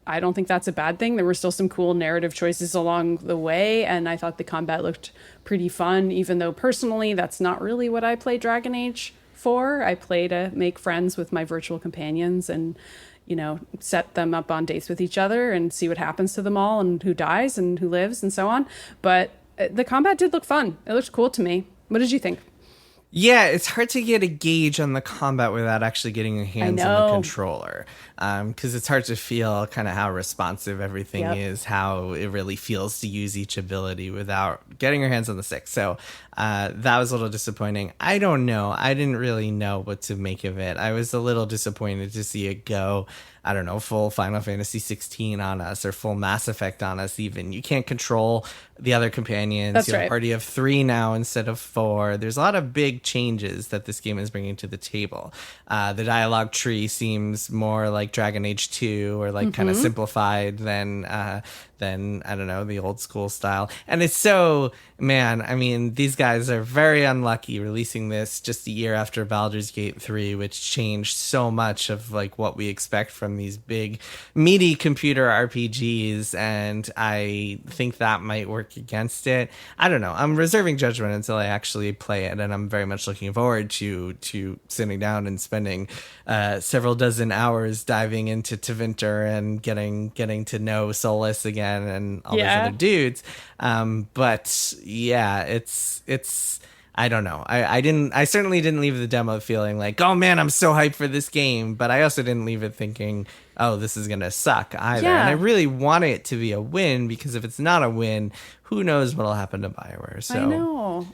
I don't think that's a bad thing. There were still some cool narrative choices along the way, and I thought the combat looked pretty fun, even though personally that's not really what I play Dragon Age for. I play to make friends with my virtual companions and, you know, set them up on dates with each other and see what happens to them all and who dies and who lives and so on. But the combat did look fun. It looked cool to me. What did you think? Yeah, it's hard to get a gauge on the combat without actually getting your hands on the controller, because it's hard to feel kind of how responsive everything is, how it really feels to use each ability without getting your hands on the stick. So that was a little disappointing. I don't know. I didn't really know what to make of it. I was a little disappointed to see it go, I don't know, full Final Fantasy 16 on us, or full Mass Effect on us even. You can't control the other companions. That's you have right. a party of 3 now instead of 4. There's a lot of big changes that this game is bringing to the table. The dialogue tree seems more like Dragon Age 2, or like kind of simplified than than, I don't know, the old school style. And it's so, man, I mean, these guys are very unlucky releasing this just a year after Baldur's Gate 3, which changed so much of like what we expect from these big meaty computer RPGs, and I think that might work against it. I don't know. I'm reserving judgment until I actually play it, and I'm very much looking forward to sitting down and spending several dozen hours diving into Tevinter and getting to know Solus again and all those other dudes. But yeah, it's I don't know. I certainly didn't leave the demo feeling like, oh man, I'm so hyped for this game, but I also didn't leave it thinking, oh, this is gonna suck either. Yeah. And I really want it to be a win, because if it's not a win, who knows what'll happen to BioWare. So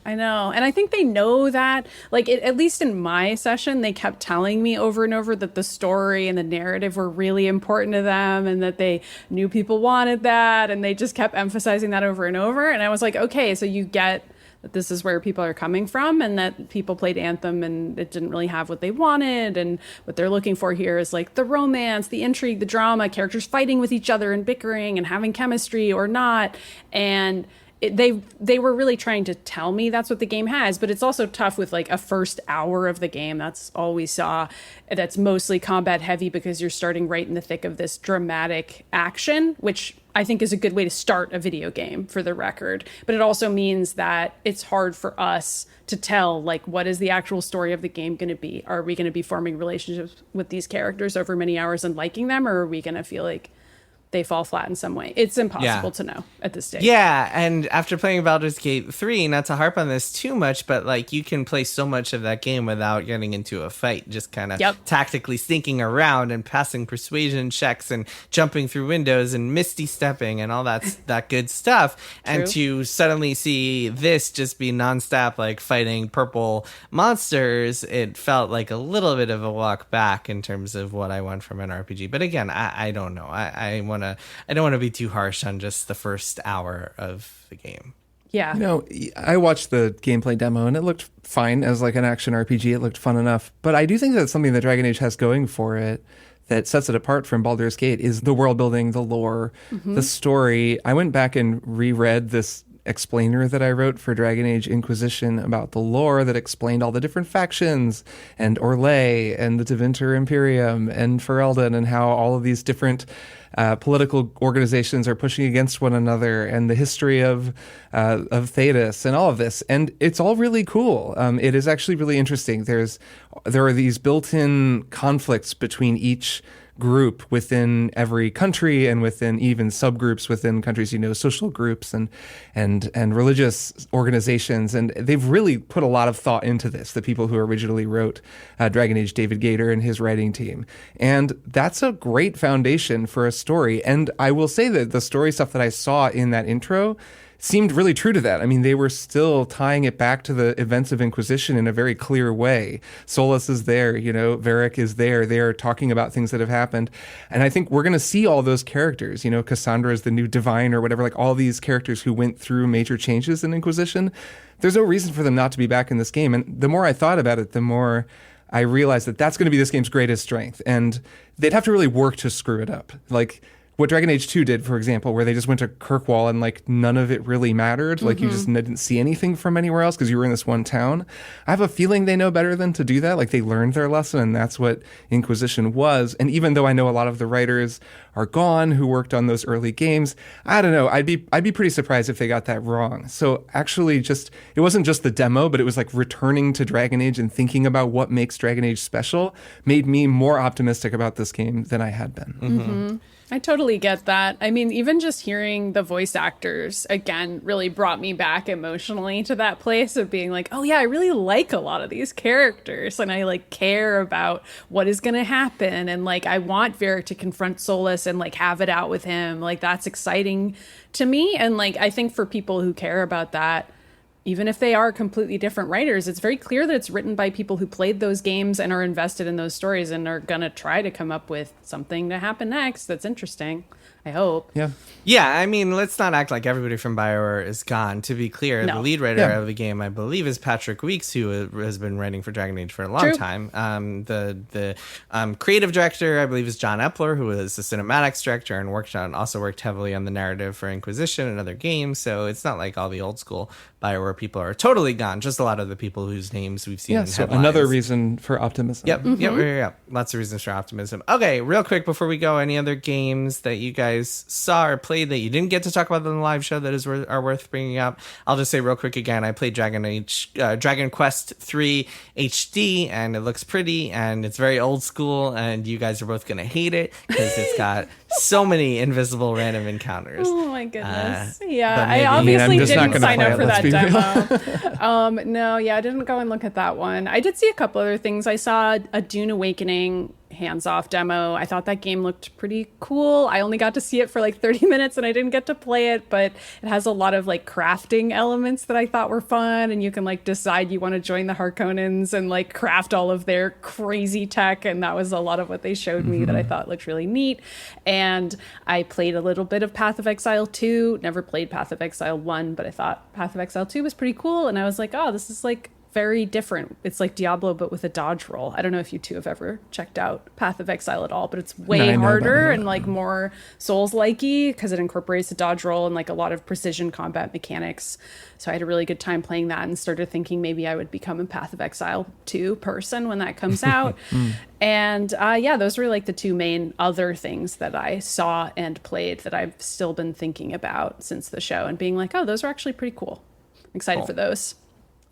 I know. And I think they know that, like, at least in my session, they kept telling me over and over that the story and the narrative were really important to them, and that they knew people wanted that, and they just kept emphasizing that over and over. And I was like, okay, so you get that this is where people are coming from, and that people played Anthem and it didn't really have what they wanted, and what they're looking for here is like the romance, the intrigue, the drama, characters fighting with each other and bickering and having chemistry or not. And they were really trying to tell me that's what the game has, but it's also tough with like a first hour of the game. That's all we saw. That's mostly combat heavy, because you're starting right in the thick of this dramatic action, which I think is a good way to start a video game, for the record. But it also means that it's hard for us to tell, like, what is the actual story of the game going to be? Are we going to be forming relationships with these characters over many hours and liking them, or are we going to feel like they fall flat in some way? It's impossible to know at this stage. Yeah, and after playing Baldur's Gate 3, not to harp on this too much, but like, you can play so much of that game without getting into a fight, just kind of tactically sneaking around and passing persuasion checks and jumping through windows and misty stepping and all that good stuff. And to suddenly see this just be nonstop, like fighting purple monsters, it felt like a little bit of a walk back in terms of what I want from an RPG. But again, I don't know. I don't want to be too harsh on just the first hour of the game. Yeah. You know, I watched the gameplay demo and it looked fine as like an action RPG. It looked fun enough. But I do think that's something that Dragon Age has going for it that sets it apart from Baldur's Gate is the world building, the lore, the story. I went back and reread this explainer that I wrote for Dragon Age Inquisition about the lore that explained all the different factions and Orlais and the Tevinter Imperium and Ferelden, and how all of these different political organizations are pushing against one another, and the history of Thedas and all of this. And it's all really cool. It is actually really interesting. There are these built-in conflicts between each group within every country, and within even subgroups within countries, you know, social groups and religious organizations. And they've really put a lot of thought into this, the people who originally wrote Dragon Age, David Gator and his writing team. And that's a great foundation for a story. And I will say that the story stuff that I saw in that intro seemed really true to that. I mean, they were still tying it back to the events of Inquisition in a very clear way. Solus is there, you know, Varric is there. They are talking about things that have happened. And I think we're going to see all those characters, you know, Cassandra is the new divine or whatever, like all these characters who went through major changes in Inquisition. There's no reason for them not to be back in this game. And the more I thought about it, the more I realized that that's going to be this game's greatest strength. And they'd have to really work to screw it up. Like what Dragon Age 2 did, for example, where they just went to Kirkwall and like none of it really mattered. Like you just didn't see anything from anywhere else because you were in this one town. I have a feeling they know better than to do that. Like they learned their lesson, and that's what Inquisition was. And even though I know a lot of the writers are gone who worked on those early games, I don't know. I'd be pretty surprised if they got that wrong. So actually it wasn't just the demo, but it was like returning to Dragon Age and thinking about what makes Dragon Age special made me more optimistic about this game than I had been. I totally get that. I mean, even just hearing the voice actors again really brought me back emotionally to that place of being like, oh yeah, I really like a lot of these characters, and I like care about what is going to happen, and like I want Varric to confront Solus and like have it out with him. Like that's exciting to me, and like I think for people who care about that, even if they are completely different writers, it's very clear that it's written by people who played those games and are invested in those stories and are going to try to come up with something to happen next that's interesting. I hope. Yeah. Yeah, I mean, let's not act like everybody from BioWare is gone. To be clear, No. the lead writer Yeah. of the game, I believe, is Patrick Weeks, who has been writing for Dragon Age for a long True. time. The creative director, I believe, is John Epler, who is the cinematics director and also worked heavily on the narrative for Inquisition and other games. So it's not like all the old school BioWare people are totally gone. Just a lot of the people whose names we've seen Yeah. in So headlines. another reason for optimism. Yep. Lots of reasons for optimism. Okay, real quick before we go, any other games that you guys saw or played that you didn't get to talk about on the live show that are worth bringing up? I'll just say real quick again, I played Dragon Quest 3 HD, and it looks pretty, and it's very old school, and you guys are both going to hate it because it's got so many invisible random encounters. Oh my goodness. but Yeah, maybe- I obviously I'm just not didn't gonna sign play up it, for let's that be demo. No, yeah, I didn't go and look at that one. I did see a couple other things. I saw a Dune Awakening hands-off demo. I thought that game looked pretty cool. I only got to see it for like 30 minutes and I didn't get to play it, but it has a lot of like crafting elements that I thought were fun, and you can like decide you want to join the Harkonnens and like craft all of their crazy tech, and that was a lot of what they showed me that I thought looked really neat. And I played a little bit of Path of Exile 2, never played Path of Exile 1, but I thought Path of Exile 2 was pretty cool, and I was like, oh, this is like very different. It's like Diablo, but with a dodge roll. I don't know if you two have ever checked out Path of Exile at all, but it's way No, I know about harder it. and like more Souls-likey because it incorporates a dodge roll and like a lot of precision combat mechanics. So I had a really good time playing that and started thinking maybe I would become a Path of Exile 2 person when that comes out. And yeah, those were like the two main other things that I saw and played that I've still been thinking about since the show and being like, oh, those are actually pretty cool. I'm excited for those.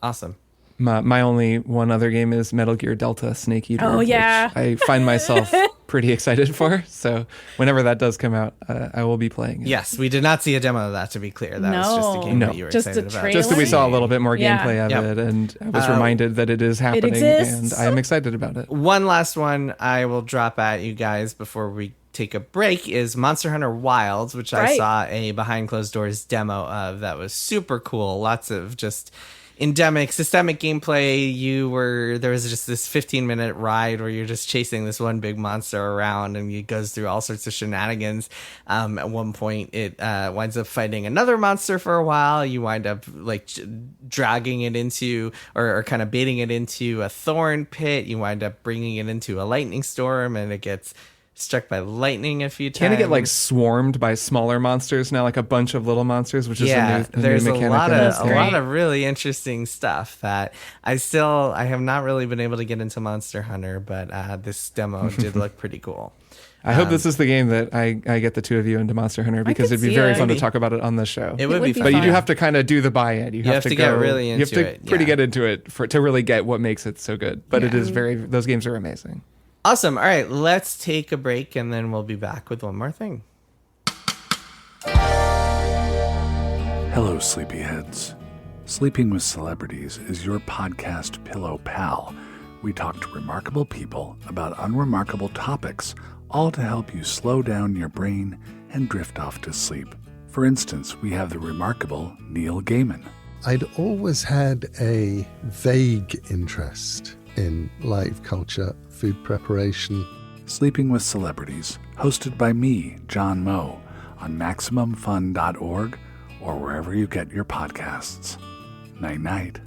Awesome. My only one other game is Metal Gear Delta Snake Eater. Oh, yeah. Which I find myself pretty excited for. So whenever that does come out, I will be playing it. Yes, we did not see a demo of that, to be clear. That was just a game No. that you were Just a excited about. trailer. Just that we saw a little bit more Yeah. gameplay of Yep. it, and I was reminded that it is happening, exists. and I am excited about it. One last one I will drop at you guys before we take a break is Monster Hunter Wilds, which I Right. saw a behind closed doors demo of that was super cool. Lots of just endemic systemic gameplay. There was just this 15-minute ride where you're just chasing this one big monster around, and it goes through all sorts of shenanigans. At one point it winds up fighting another monster for a while. You wind up like dragging it into or kind of baiting it into a thorn pit. You wind up bringing it into a lightning storm, and it gets struck by lightning a few times. Can it get like swarmed by smaller monsters now, like a bunch of little monsters, which is a new there's a mechanic lot in this of game. a lot of really interesting stuff that I have not really been able to get into Monster Hunter, but this demo did look pretty cool. I hope this is the game that I get the two of you into Monster Hunter, because could it'd be see very it. fun to Maybe. talk about it on the show. It would be fun. But you do fun. have to kind of do the buy-in. You have to get go, really you have into to it, pretty yeah. get into it to really get what makes it so good. But it is those games are amazing. Awesome. All right, let's take a break, and then we'll be back with one more thing. Hello, sleepyheads. Sleeping with Celebrities is your podcast pillow pal. We talk to remarkable people about unremarkable topics, all to help you slow down your brain and drift off to sleep. For instance, we have the remarkable Neil Gaiman. I'd always had a vague interest in live culture, food preparation. Sleeping with Celebrities, hosted by me, John Moe, on MaximumFun.org or wherever you get your podcasts. Night-night.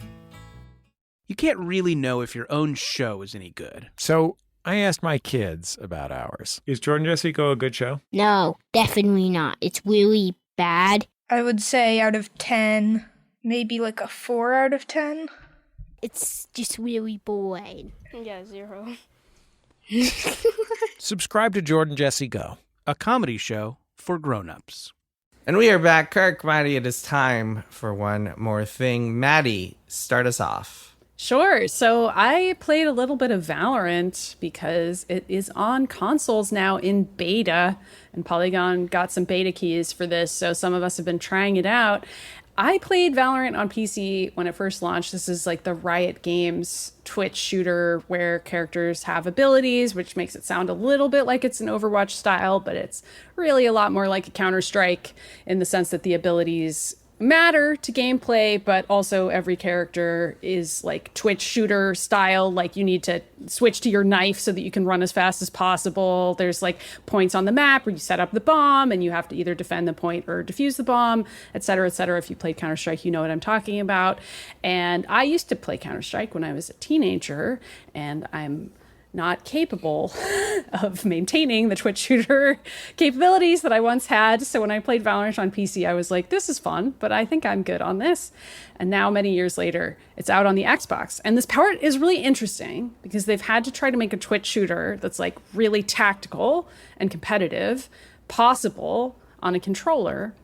You can't really know if your own show is any good. So I asked my kids about ours. Is Jordan Jesse Go a good show? No, definitely not. It's really bad. I would say out of 10, maybe like a 4 out of 10. It's just really boring. Yeah, 0. Subscribe to Jordan Jesse Go, a comedy show for grown-ups. And we are back. Kirk, Maddy, it is time for one more thing. Maddy, start us off. Sure. So I played a little bit of Valorant because it is on consoles now in beta, and Polygon got some beta keys for this. So some of us have been trying it out. I played Valorant on PC when it first launched. This is like the Riot Games Twitch shooter where characters have abilities, which makes it sound a little bit like it's an Overwatch style, but it's really a lot more like a Counter-Strike in the sense that the abilities matter to gameplay, but also every character is like Twitch shooter style. Like you need to switch to your knife so that you can run as fast as possible. There's like points on the map where you set up the bomb and you have to either defend the point or defuse the bomb, et cetera, et cetera. If you played Counter-Strike, you know what I'm talking about. And I used to play Counter-Strike when I was a teenager, and I'm not capable of maintaining the Twitch shooter capabilities that I once had. So when I played Valorant on PC, I was like, this is fun, but I think I'm good on this. And now many years later, it's out on the Xbox. And this part is really interesting because they've had to try to make a Twitch shooter that's like really tactical and competitive possible on a controller.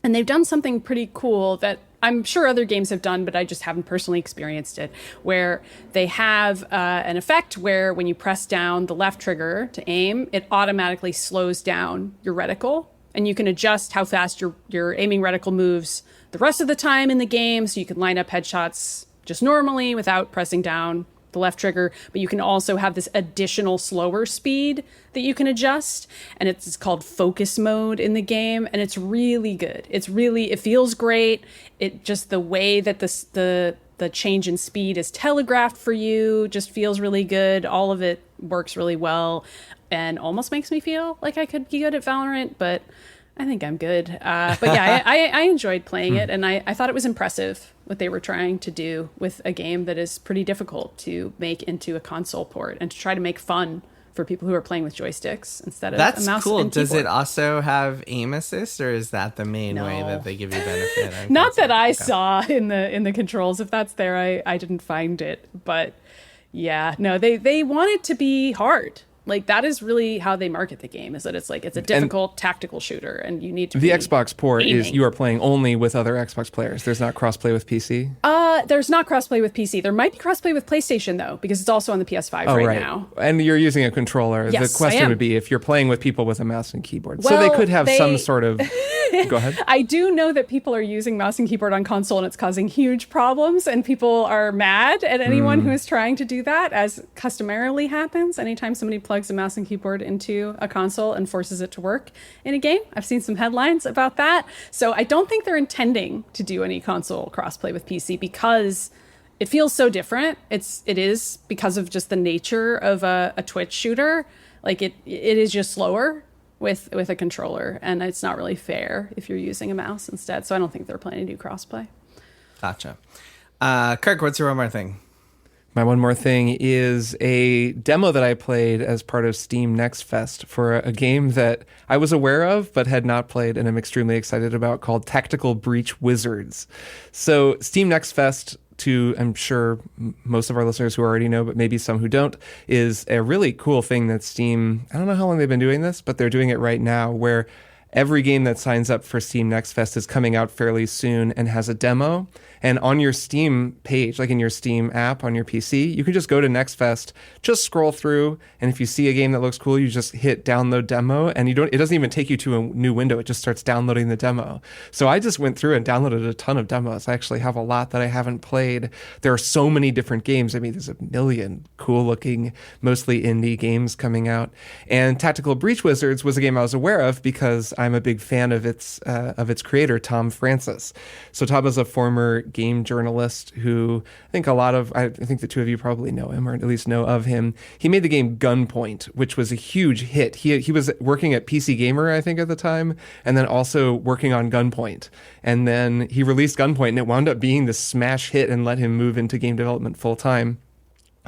And they've done something pretty cool that I'm sure other games have done, but I just haven't personally experienced it, where they have an effect where when you press down the left trigger to aim, it automatically slows down your reticle. And you can adjust how fast your aiming reticle moves the rest of the time in the game, so you can line up headshots just normally without pressing down the left trigger, but you can also have this additional slower speed that you can adjust, and it's called focus mode in the game, and it's really good. It feels great. It just, the way that the change in speed is telegraphed for you just feels really good. All of it works really well and almost makes me feel like I could be good at Valorant, but I think I'm good. But yeah, I enjoyed playing it, and I thought it was impressive what they were trying to do with a game that is pretty difficult to make into a console port and to try to make fun for people who are playing with joysticks instead of a mouse and keyboard. That's cool. Does it also have aim assist, or is that the main way that they give you benefit? Not that I saw in the controls. If that's there, I didn't find it. But yeah, no, they want it to be hard. Like, that is really how they market the game, is that it's a difficult tactical shooter, and you need to The Xbox port aiming. is you are playing only with other Xbox players. There's not crossplay with PC? There's not crossplay with PC. There might be crossplay with PlayStation, though, because it's also on the PS5 right now. And you're using a controller. Yes, the question I am. would be if you're playing with people with a mouse and keyboard. Well, so they could have some sort of... Go ahead. I do know that people are using mouse and keyboard on console, and it's causing huge problems, and people are mad at anyone who is trying to do that, as customarily happens anytime somebody plugs a mouse and keyboard into a console and forces it to work in a game. I've seen some headlines about that. So I don't think they're intending to do any console crossplay with PC because it feels so different. It is because of just the nature of a Twitch shooter. Like it is just slower with a controller, and it's not really fair if you're using a mouse instead. So I don't think they're planning to do crossplay. Gotcha. Kirk, what's your one more thing? My one more thing is a demo that I played as part of Steam Next Fest for a game that I was aware of but had not played and I'm extremely excited about, called Tactical Breach Wizards. So Steam Next Fest, to I'm sure most of our listeners who already know, but maybe some who don't, is a really cool thing that Steam, I don't know how long they've been doing this, but they're doing it right now, where every game that signs up for Steam Next Fest is coming out fairly soon and has a demo. And on your Steam page, like in your Steam app on your PC, you can just go to Next Fest, just scroll through, and if you see a game that looks cool, you just hit download demo, and it doesn't even take you to a new window. It just starts downloading the demo. So I just went through and downloaded a ton of demos. I actually have a lot that I haven't played. There are so many different games. I mean, there's a million cool-looking, mostly indie games coming out. And Tactical Breach Wizards was a game I was aware of because I'm a big fan of its creator, Tom Francis. So Tom is a former game journalist who I think the two of you probably know him, or at least know of him. He made the game Gunpoint, which was a huge hit. He was working at PC Gamer, I think, at the time, and then also working on Gunpoint. And then he released Gunpoint, and it wound up being this smash hit and let him move into game development full time.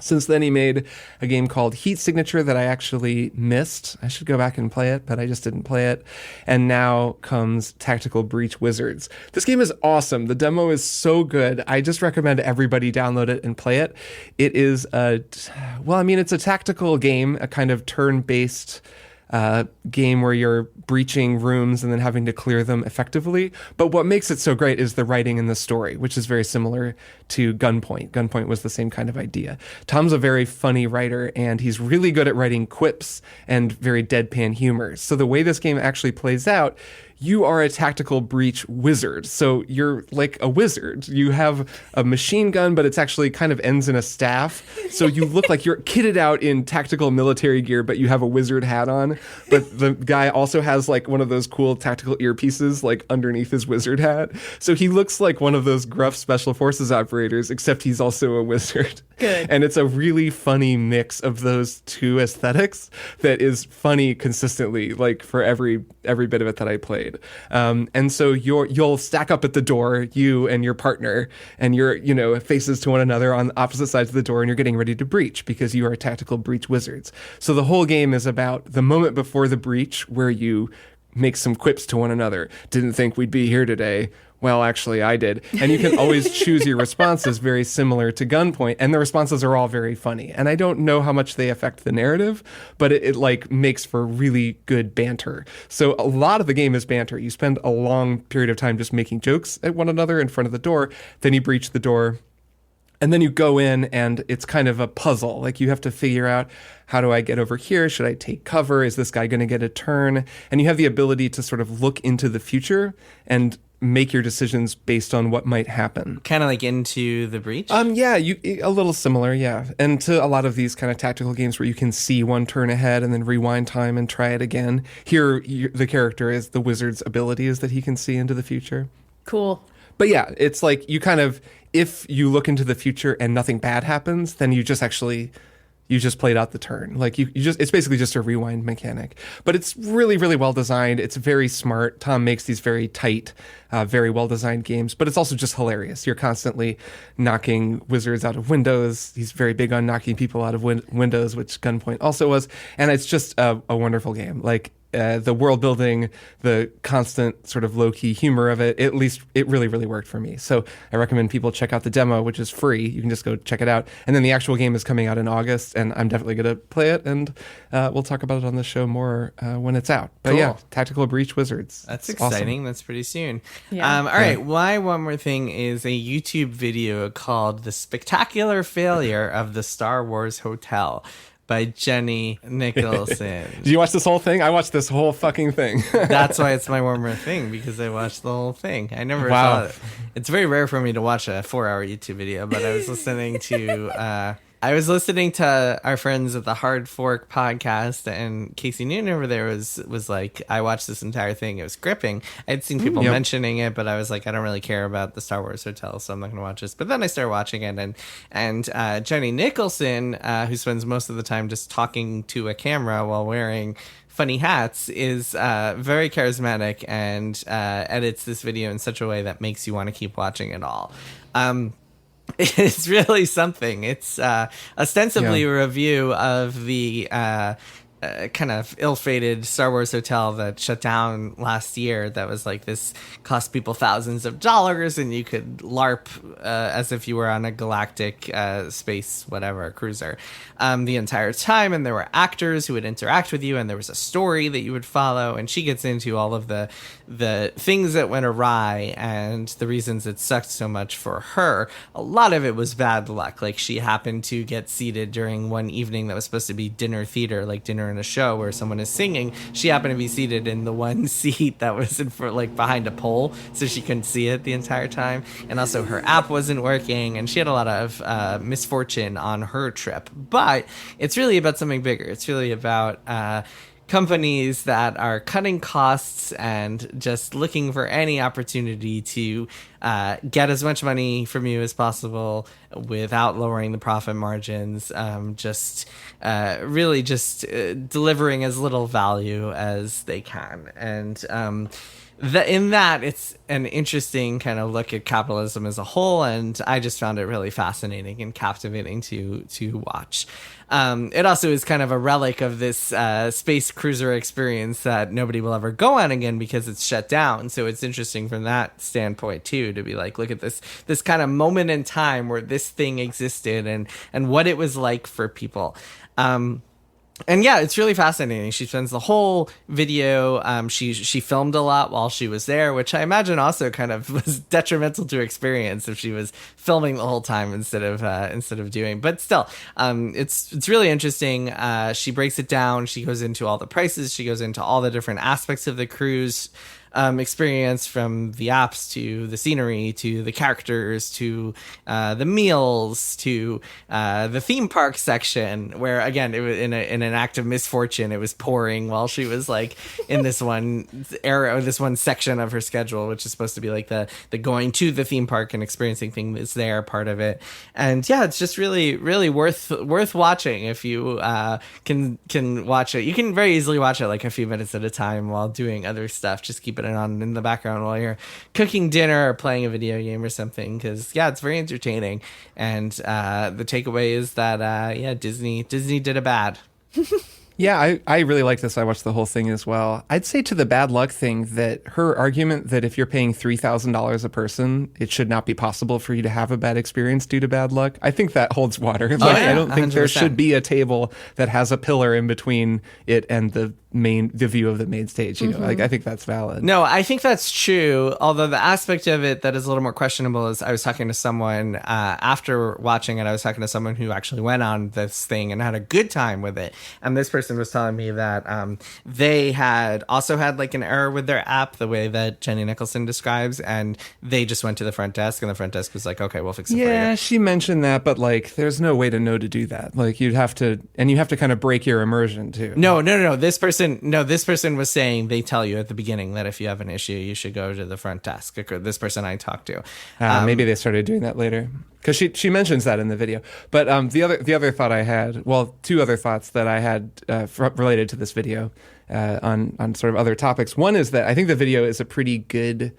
Since then, he made a game called Heat Signature that I actually missed. I should go back and play it, but I just didn't play it. And now comes Tactical Breach Wizards. This game is awesome. The demo is so good. I just recommend everybody download it and play it. It is it's a tactical game, a kind of turn-based game where you're breaching rooms and then having to clear them effectively. But what makes it so great is the writing and the story, which is very similar to Gunpoint. Gunpoint was the same kind of idea. Tom's a very funny writer, and he's really good at writing quips and very deadpan humor. So the way this game actually plays out, you are a tactical breach wizard. So you're like a wizard. You have a machine gun, but it's actually kind of ends in a staff. So you look like you're kitted out in tactical military gear, but you have a wizard hat on. But the guy also has like one of those cool tactical earpieces like underneath his wizard hat. So he looks like one of those gruff special forces operators, except he's also a wizard. Good. And it's a really funny mix of those two aesthetics that is funny consistently, like for every bit of it that I played. And so you'll stack up at the door, you and your partner, and you're, faces to one another on opposite sides of the door, and you're getting ready to breach because you are tactical breach wizards. So the whole game is about the moment before the breach where you make some quips to one another. Didn't think we'd be here today. Well, actually, I did. And you can always choose your responses very similar to Gunpoint. And the responses are all very funny. And I don't know how much they affect the narrative, but it like makes for really good banter. So a lot of the game is banter. You spend a long period of time just making jokes at one another in front of the door. Then you breach the door. And then you go in and it's kind of a puzzle. Like you have to figure out, how do I get over here? Should I take cover? Is this guy going to get a turn? And you have the ability to sort of look into the future and make your decisions based on what might happen. Kind of like Into the Breach? Yeah, a little similar, yeah. And to a lot of these kind of tactical games where you can see one turn ahead and then rewind time and try it again. Here, the character is the wizard's ability is that he can see into the future. Cool. But yeah, it's like you kind of, if you look into the future and nothing bad happens, then you just played out the turn. Like it's basically just a rewind mechanic, but it's really, really well designed. It's very smart. Tom makes these very tight, very well designed games, but it's also just hilarious. You're constantly knocking wizards out of windows. He's very big on knocking people out of windows, which Gunpoint also was. And it's just a wonderful game. Like, the world building, the constant sort of low key humor of it, at least it really, really worked for me. So I recommend people check out the demo, which is free. You can just go check it out. And then the actual game is coming out in August, and I'm definitely going to play it. And we'll talk about it on the show more when it's out. But cool. Yeah, Tactical Breach Wizards. That's it's exciting. Awesome. That's pretty soon. Yeah. All right. Why One More Thing is a YouTube video called The Spectacular Failure of the Star Wars Hotel by Jenny Nicholson. Did you watch this whole thing? I watched this whole fucking thing. That's why it's my One More Thing, because I watched the whole thing. I never thought it's very rare for me to watch a 4-hour YouTube video, but I was listening to our friends at the Hard Fork podcast, and Casey Newton over there was like, I watched this entire thing. It was gripping. I'd seen people mentioning it, but I was like, I don't really care about the Star Wars Hotel, so I'm not going to watch this. But then I started watching it, and Jenny Nicholson, who spends most of the time just talking to a camera while wearing funny hats, is very charismatic and edits this video in such a way that makes you want to keep watching it all. It's really something. It's ostensibly a review of the kind of ill-fated Star Wars hotel that shut down last year. That was like this, cost people thousands of dollars, and you could LARP as if you were on a galactic space whatever cruiser the entire time, and there were actors who would interact with you, and there was a story that you would follow, and she gets into all of the things that went awry and the reasons it sucked so much for her. A lot of it was bad luck. Like, she happened to get seated during one evening that was supposed to be dinner theater, like dinner in a show where someone is singing. She happened to be seated in the one seat that was in front, like behind a pole, so she couldn't see it the entire time. And also her app wasn't working, and she had a lot of misfortune on her trip. But it's really about something bigger. It's really about companies that are cutting costs and just looking for any opportunity to get as much money from you as possible without lowering the profit margins, really just delivering as little value as they can. And in that, it's an interesting kind of look at capitalism as a whole, and I just found it really fascinating and captivating to watch. It also is kind of a relic of this space cruiser experience that nobody will ever go on again because it's shut down. So it's interesting from that standpoint too, to be like, look at this kind of moment in time where this thing existed and what it was like for people. And yeah, it's really fascinating. She spends the whole video. She filmed a lot while she was there, which I imagine also kind of was detrimental to her experience if she was filming the whole time instead of doing. But still, it's really interesting. She breaks it down. She goes into all the prices. She goes into all the different aspects of the cruise. experience, from the apps to the scenery to the characters to the meals to the theme park section, where again it was in an act of misfortune, it was pouring while she was like in this one section of her schedule, which is supposed to be like the going to the theme park and experiencing thing that's there part of it. And yeah, it's just really worth watching if you can watch it. You can very easily watch it like a few minutes at a time while doing other stuff, just keeping it on in the background while you're cooking dinner or playing a video game or something, because yeah, it's very entertaining. And the takeaway is that Disney did a bad. Yeah, I really like this. I watched the whole thing as well. I'd say to the bad luck thing that her argument that if you're paying $3,000 a person, it should not be possible for you to have a bad experience due to bad luck. I think that holds water. I don't think 100%. There should be a table that has a pillar in between it and the view of the main stage. You know, like I think that's valid. No, I think that's true. Although the aspect of it that is a little more questionable is I was talking to someone after watching it. I was talking to someone who actually went on this thing and had a good time with it. And this person was telling me that they had also had like an error with their app, the way that Jenny Nicholson describes, and they just went to the front desk, and the front desk was like, "Okay, we'll fix it." Yeah, for you. She mentioned that, but like, there's no way to know to do that. Like, you have to kind of break your immersion too. No. This person was saying they tell you at the beginning that if you have an issue, you should go to the front desk. This person I talked to. Maybe they started doing that later, because she mentions that in the video. But the other thought I had, well, two other thoughts that I had related to this video on sort of other topics. One is that I think the video is a pretty good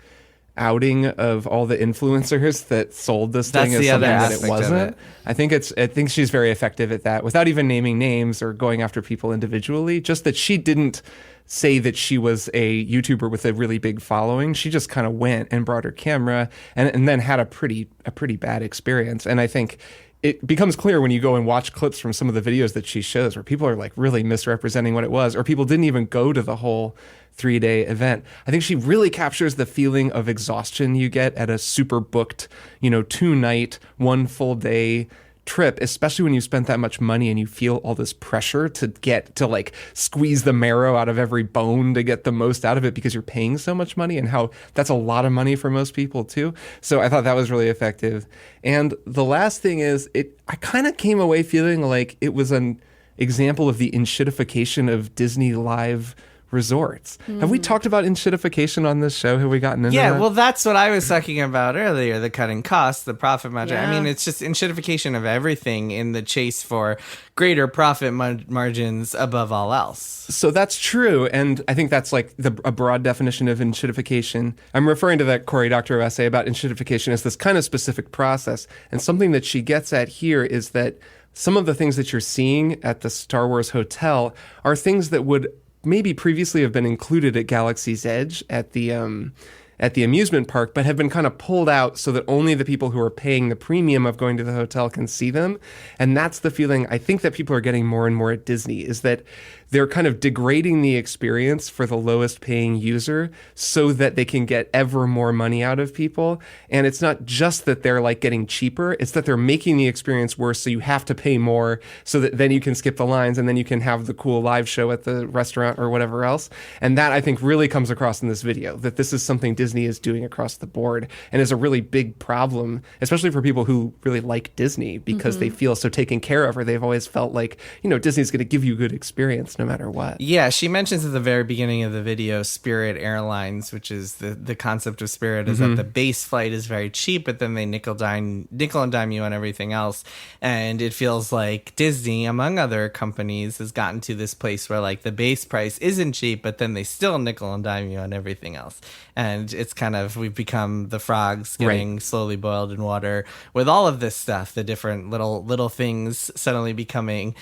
outing of all the influencers that sold this thing as something that it wasn't. I think she's very effective at that, without even naming names or going after people individually. Just that she didn't say that she was a YouTuber with a really big following. She just kind of went and brought her camera and then had a pretty bad experience. And I think it becomes clear when you go and watch clips from some of the videos that she shows where people are like really misrepresenting what it was, or people didn't even go to the whole 3-day event. I think she really captures the feeling of exhaustion you get at a super booked, 2-night, 1 full day trip, especially when you spent that much money and you feel all this pressure to like squeeze the marrow out of every bone to get the most out of it because you're paying so much money, and how that's a lot of money for most people too. So I thought that was really effective. And the last thing is, I kind of came away feeling like it was an example of the enshittification of Disney live resorts. Have we talked about enshittification on this show? Have we gotten into that? Yeah, well, that's what I was talking about earlier, the cutting costs, the profit margin. Yeah. I mean, it's just enshittification of everything in the chase for greater profit margins above all else. So that's true, and I think that's like a broad definition of enshittification. I'm referring to that Cory Doctorow essay about enshittification as this kind of specific process, and something that she gets at here is that some of the things that you're seeing at the Star Wars Hotel are things that would maybe previously have been included at Galaxy's Edge at the amusement park, but have been kind of pulled out so that only the people who are paying the premium of going to the hotel can see them. And that's the feeling I think that people are getting more and more at Disney, is that they're kind of degrading the experience for the lowest paying user so that they can get ever more money out of people. And it's not just that they're like getting cheaper, it's that they're making the experience worse, so you have to pay more so that then you can skip the lines and then you can have the cool live show at the restaurant or whatever else. And that I think really comes across in this video, that this is something Disney is doing across the board and is a really big problem, especially for people who really like Disney because they feel so taken care of, or they've always felt like, Disney's going to give you a good experience no matter what. Yeah, she mentions at the very beginning of the video Spirit Airlines, which is the concept of Spirit is that the base flight is very cheap, but then they nickel and dime you on everything else. And it feels like Disney, among other companies, has gotten to this place where like the base price isn't cheap, but then they still nickel and dime you on everything else. And it's kind of, we've become the frogs getting slowly boiled in water with all of this stuff, the different little things suddenly becoming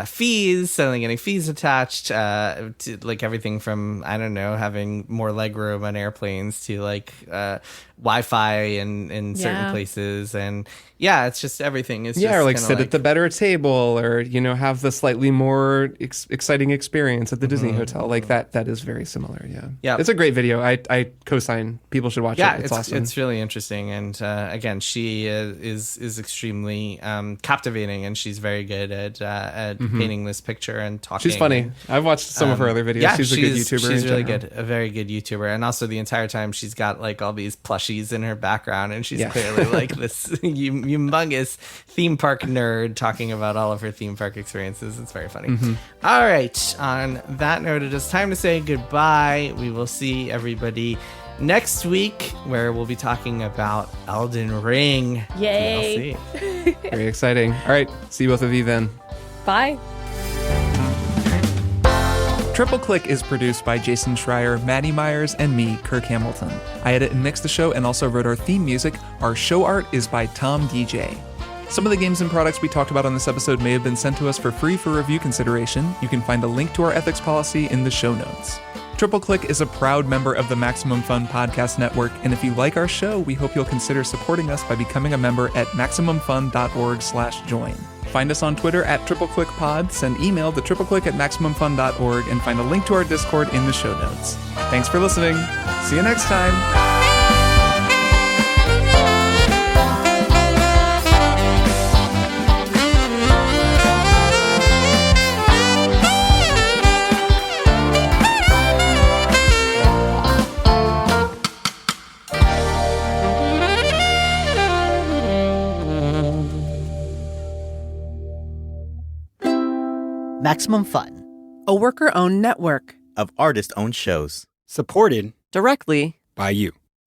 fees, suddenly getting fees attached to like everything from, I don't know, having more legroom on airplanes to like Wi-Fi in certain places. And yeah, it's just everything is just or like sit at the better table, or have the slightly more exciting experience at the Disney hotel. Like that is very similar. Yeah, it's a great video. I co-sign sign. People should watch Yeah, it. It's awesome. It's really interesting, and again, she is extremely captivating, and she's very good at painting this picture and talking. She's funny. I've watched some of her other videos. Yeah, she's a good YouTuber. She's really general. good, a very good YouTuber, and also the entire time she's got like all these plushies in her background, and she's clearly like this humongous theme park nerd talking about all of her theme park experiences. It's very funny. All right, on that note, it is time to say goodbye. We will see everybody next week, where we'll be talking about Elden Ring. Yay. DLC. Very exciting. All right. See both of you then. Bye. Triple Click is produced by Jason Schreier, Maddy Myers, and me, Kirk Hamilton. I edit and mix the show and also wrote our theme music. Our show art is by Tom DJ. Some of the games and products we talked about on this episode may have been sent to us for free for review consideration. You can find a link to our ethics policy in the show notes. Triple Click is a proud member of the Maximum Fun Podcast Network, and if you like our show, we hope you'll consider supporting us by becoming a member at MaximumFun.org/join. Find us on Twitter at TripleClickPod, send email to tripleclick@MaximumFun.org, and find a link to our Discord in the show notes. Thanks for listening. See you next time. Maximum Fun, a worker-owned network of artist-owned shows. Supported directly by you.